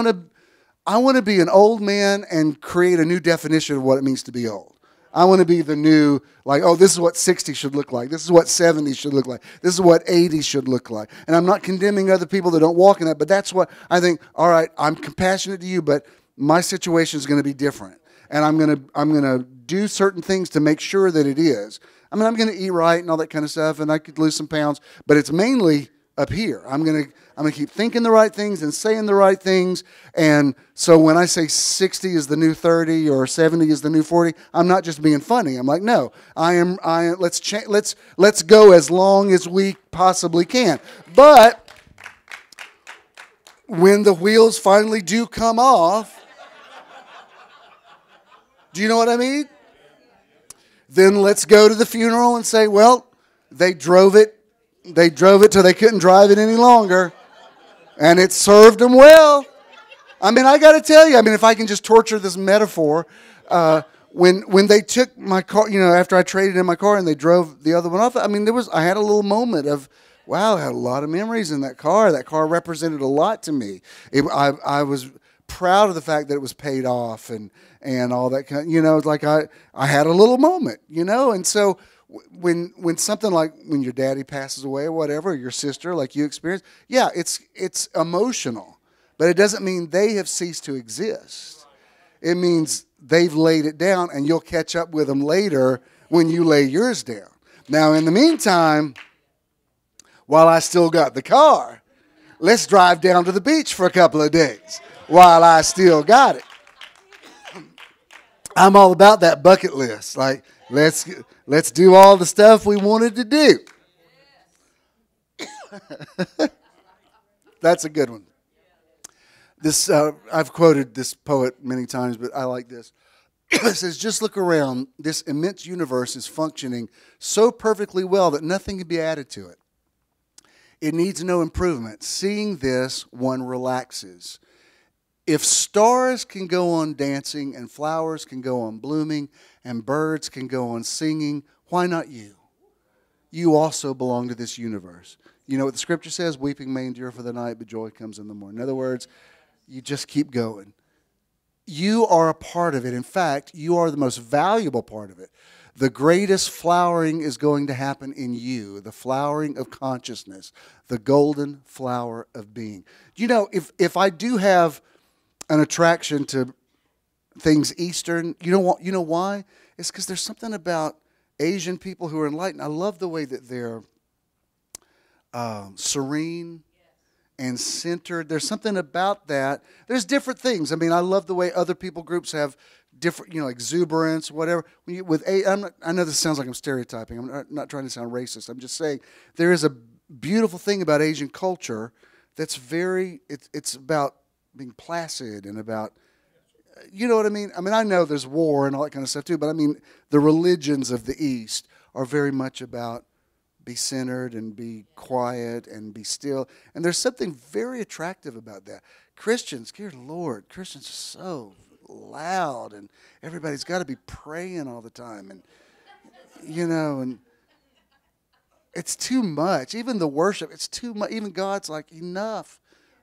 to be an old man and create a new definition of what it means to be old. I want to be the new, this is what 60 should look like. This is what 70 should look like. This is what 80 should look like. And I'm not condemning other people that don't walk in that, but that's what I think, all right, I'm compassionate to you, but my situation is going to be different. And I'm going to do certain things to make sure that it is. I mean, I'm going to eat right and all that kind of stuff, and I could lose some pounds, but it's mainly up here. I'm gonna keep thinking the right things and saying the right things. And so when I say 60 is the new 30 or 70 is the new 40, I'm not just being funny. I'm like, no, let's go as long as we possibly can. But when the wheels finally do come off, do you know what I mean? Then let's go to the funeral and say, well, they drove it till they couldn't drive it any longer, and it served them well. I mean, I got to tell you, if I can just torture this metaphor, when they took my car, after I traded in my car and they drove the other one off, I had a little moment of, wow, I had a lot of memories in that car. That car represented a lot to me. I was proud of the fact that it was paid off and all that kind of, like I had a little moment, and so when something like when your daddy passes away or whatever, or your sister, like you experienced, yeah, it's emotional, but it doesn't mean they have ceased to exist. It means they've laid it down, and you'll catch up with them later when you lay yours down. Now, in the meantime, while I still got the car, let's drive down to the beach for a couple of days while I still got it. I'm all about that bucket list. Like, let's do all the stuff we wanted to do. That's a good one. This I've quoted this poet many times, but I like this. It says, just look around. This immense universe is functioning so perfectly well that nothing can be added to it. It needs no improvement. Seeing this, one relaxes. If stars can go on dancing and flowers can go on blooming and birds can go on singing, why not you? You also belong to this universe. You know what the scripture says? Weeping may endure for the night, but joy comes in the morning. In other words, you just keep going. You are a part of it. In fact, you are the most valuable part of it. The greatest flowering is going to happen in you, the flowering of consciousness, the golden flower of being. You know, if I do have an attraction to things Eastern, you know why? It's because there's something about Asian people who are enlightened. I love the way that they're serene and centered. There's something about that. There's different things. I love the way other people groups have different, exuberance, whatever. I know this sounds like I'm stereotyping. I'm not trying to sound racist. I'm just saying there is a beautiful thing about Asian culture that's it's about being placid and about, you know what I mean? I know there's war and all that kind of stuff too, but the religions of the East are very much about be centered and be quiet and be still. And there's something very attractive about that. Christians, dear Lord, Christians are so loud and everybody's got to be praying all the time. And, and it's too much. Even the worship, it's too much. Even God's like, enough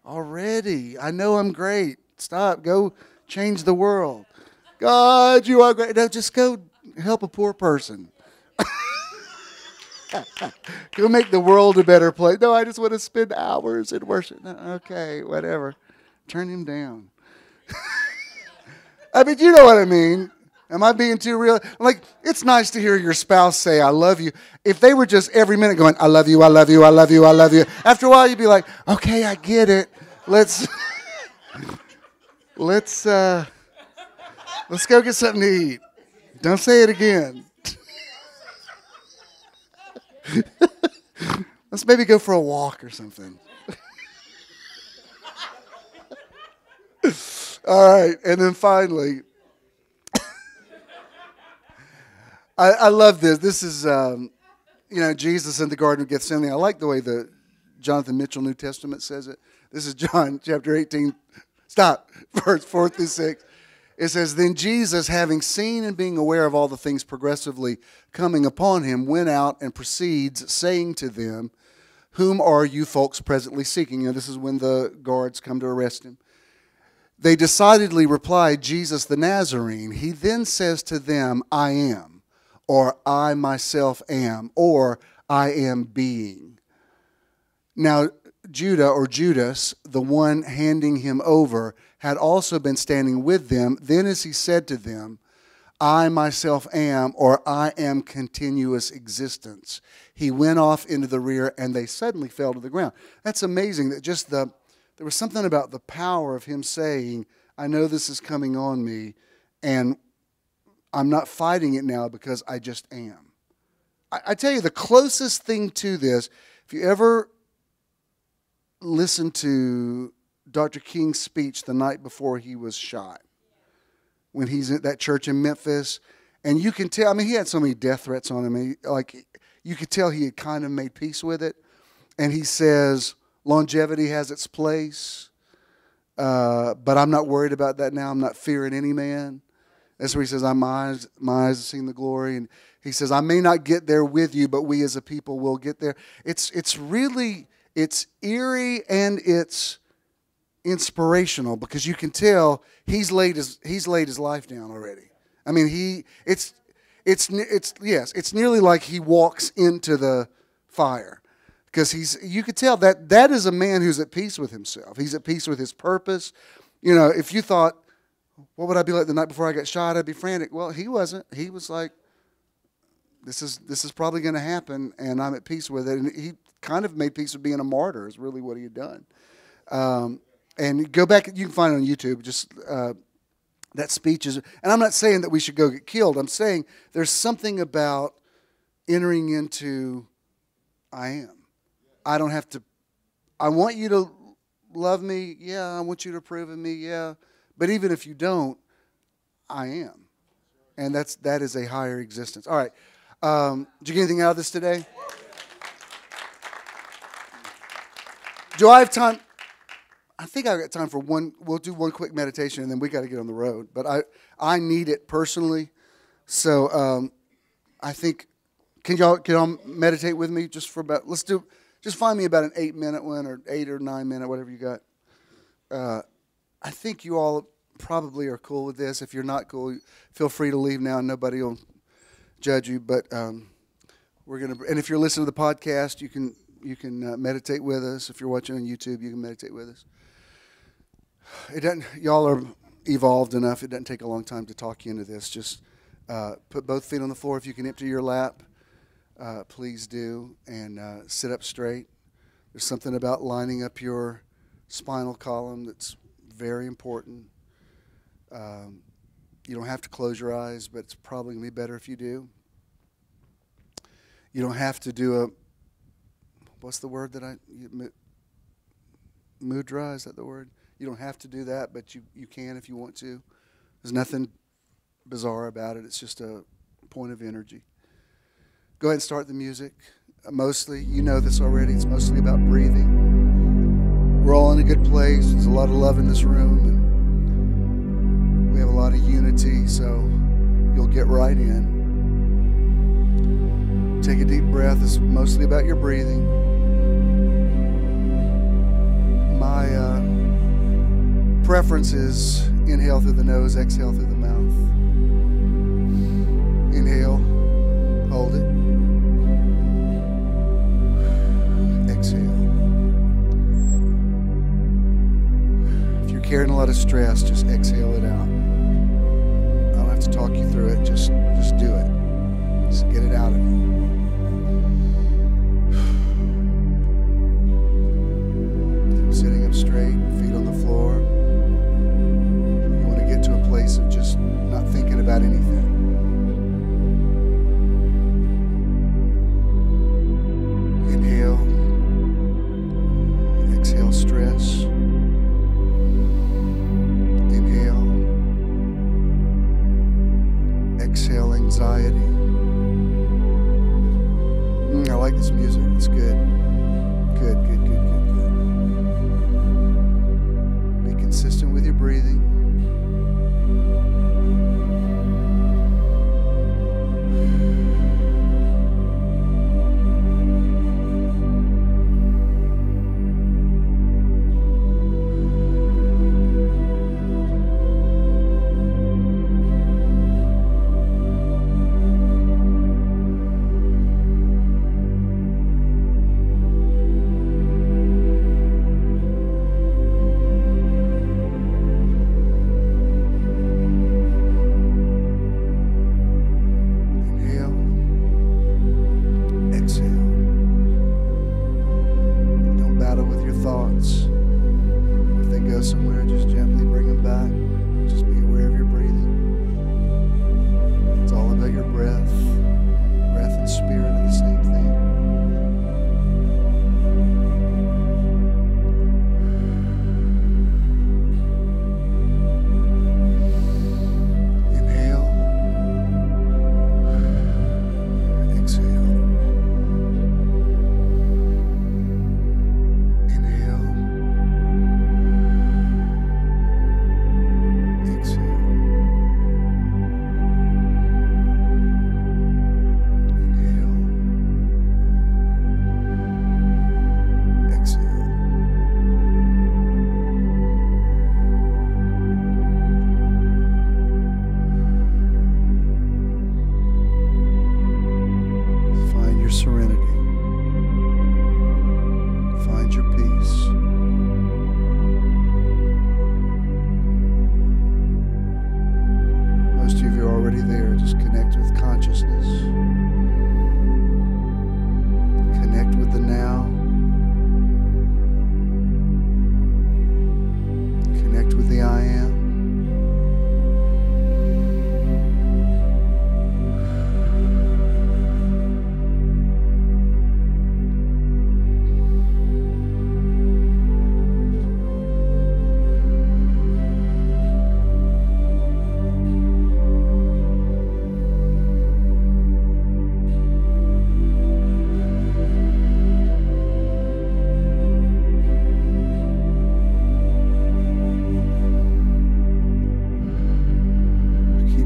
already. I know I'm great. Stop. Go change the world. God, you are great. No, just go help a poor person. Go make the world a better place. No, I just want to spend hours in worship. No, okay, whatever. Turn him down. You know what I mean. Am I being too real? Like, it's nice to hear your spouse say, I love you. If they were just every minute going, I love you, I love you, I love you, I love you. After a while, you'd be like, okay, I get it. Let's go get something to eat. Don't say it again. Let's maybe go for a walk or something. All right, and then finally, I love this. This is, Jesus in the Garden of Gethsemane. I like the way the Jonathan Mitchell New Testament says it. This is John chapter 18. Stop, verse 4 through 6. It says, then Jesus, having seen and being aware of all the things progressively coming upon him, went out and proceeds, saying to them, whom are you folks presently seeking? This is when the guards come to arrest him. They decidedly replied, Jesus the Nazarene. He then says to them, I am, or I myself am, or I am being. Now, Judah or Judas, the one handing him over, had also been standing with them. Then as he said to them, I myself am, or I am continuous existence. He went off into the rear and they suddenly fell to the ground. That's amazing that there was something about the power of him saying, I know this is coming on me and I'm not fighting it now because I just am. I tell you, the closest thing to this, if you ever listen to Dr. King's speech the night before he was shot, when he's at that church in Memphis, and you can tell, I mean, he had so many death threats on him, you could tell he had kind of made peace with it, and he says, longevity has its place, but I'm not worried about that now. I'm not fearing any man. That's where he says, my eyes have seen the glory. And he says, I may not get there with you, but we as a people will get there. It's eerie and it's inspirational because you can tell he's laid his life down already. I mean, it's nearly like he walks into the fire. Because you could tell that is a man who's at peace with himself. He's at peace with his purpose. You know, if you thought, what would I be like the night before I got shot? I'd be frantic. Well, he wasn't. He was like, this is probably going to happen, and I'm at peace with it. And he kind of made peace with being a martyr is really what he had done. And go back, you can find it on YouTube, just that speech is, and I'm not saying that we should go get killed. I'm saying there's something about entering into I am. I don't have to, I want you to love me, yeah. I want you to approve of me, yeah. But even if you don't, I am. And that is a higher existence. All right. Did you get anything out of this today? Do I have time? I think I've got time for one. We'll do one quick meditation, and then we got to get on the road. But I need it personally. So I think, can y'all meditate with me just for about, just find me about an 8-minute one or 8 or 9 minute, whatever you got. I think you all probably are cool with this. If you're not cool, feel free to leave now and nobody will judge you. But we're going to, and if you're listening to the podcast, you can meditate with us. If you're watching on YouTube, you can meditate with us. Y'all are evolved enough. It doesn't take a long time to talk you into this. Just put both feet on the floor. If you can empty your lap, please do, and sit up straight. There's something about lining up your spinal column that's very important. You don't have to close your eyes, but it's probably going to be better if you do. You don't have to do what's the word that mudra, is that the word? You don't have to do that, but you can if you want to. There's nothing bizarre about it. It's just a point of energy. Go ahead and start the music. Mostly, you know this already, it's mostly about breathing. We're all in a good place. There's a lot of love in this room, and we have a lot of unity, so you'll get right in. Take a deep breath. It's mostly about your breathing. My preference is inhale through the nose, exhale through the mouth. Inhale, hold it. Exhale. If you're carrying a lot of stress, just exhale it out. I don't have to talk you through it. Just do it. Just get it out of you. Sitting up straight, feet on the floor. You want to get to a place of just not thinking about anything. Inhale. Exhale stress. Inhale. Exhale anxiety. I like this music. It's good. Good. Be consistent with your breathing. serenity. Find your peace. Most of you are already there. Just connect with consciousness. Connect with the now. Connect with the I am.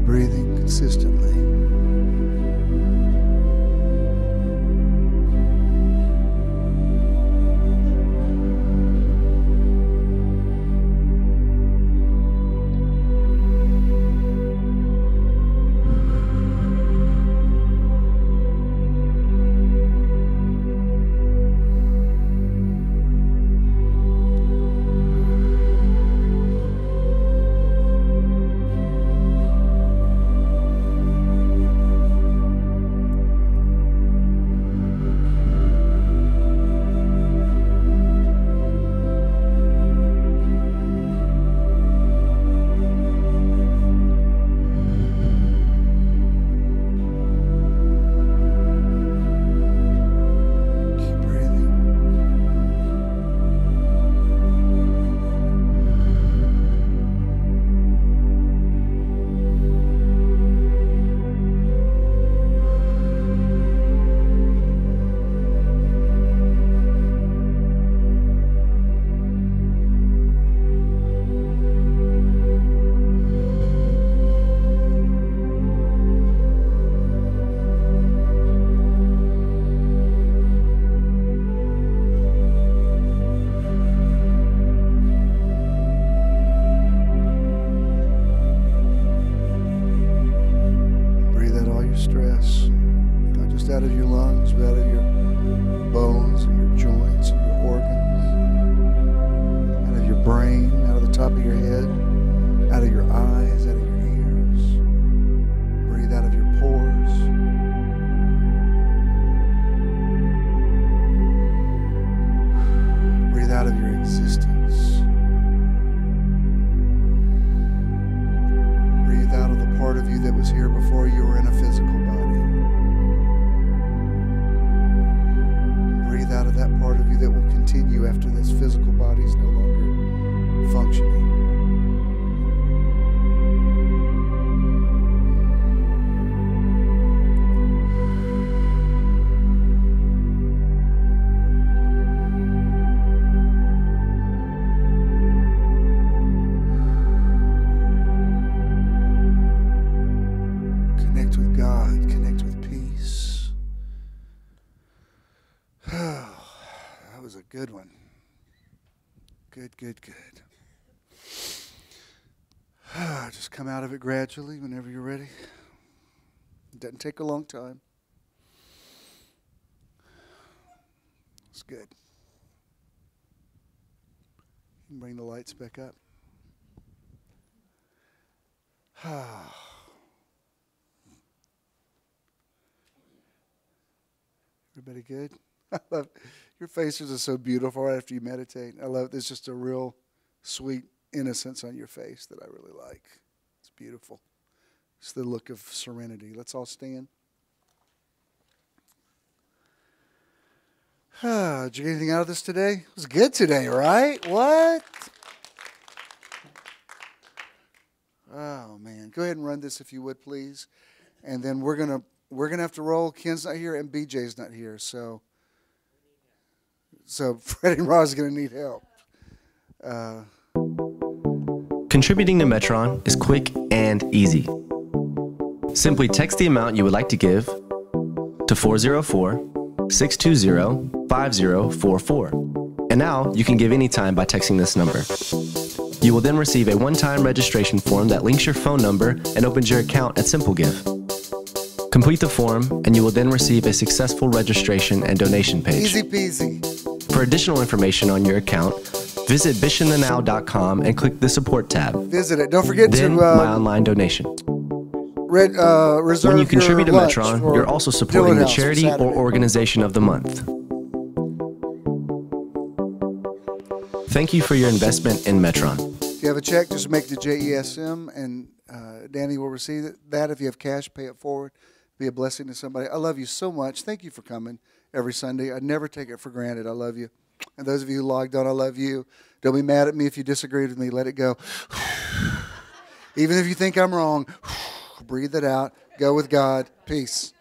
Breathing consistently. Stress, not just out of your lungs, but out of your bones and your joints and your organs, out of your brain, out of the top of your head, out of your eyes, out of your ears. Breathe out of your pores. Breathe out of your existence. Breathe out of the part of you that was here before you were in a physical body. Breathe out of that part of you that will continue after this physical body is no longer functioning. Connect with God, connect with peace. That was a good one. Good. Just come out of it gradually whenever you're ready. It doesn't take a long time. It's good. You can bring the lights back up. Everybody good? I love your faces are so beautiful right after you meditate. I love there's just a real sweet innocence on your face that I really like. It's beautiful. It's the look of serenity. Let's all stand. Did you get anything out of this today? It was good today, right? What? Oh man, go ahead and run this if you would, please. And then we're gonna have to roll. Ken's not here and BJ's not here, so Freddie and Roz are gonna need help. Contributing to Metron is quick and easy. Simply text the amount you would like to give to 404-620-5044. And now you can give anytime by texting this number. You will then receive a one-time registration form that links your phone number and opens your account at SimpleGive. Complete the form, and you will then receive a successful registration and donation page. Easy peasy. For additional information on your account, visit bishinthennow.com and click the support tab. Visit it. Don't forget Then to my online donation. reserve When you contribute to your lunch Metron, for you're also supporting Dylan the House for charity or Saturday. organization of the month. Thank you for your investment in Metron. If you have a check, just make the JESM, and Danny will receive that. If you have cash, pay it forward. Be a blessing to somebody. I love you so much. Thank you for coming every Sunday. I never take it for granted. I love you. And those of you who logged on, I love you. Don't be mad at me if you disagreed with me. Let it go. Even if you think I'm wrong, breathe it out. Go with God. Peace.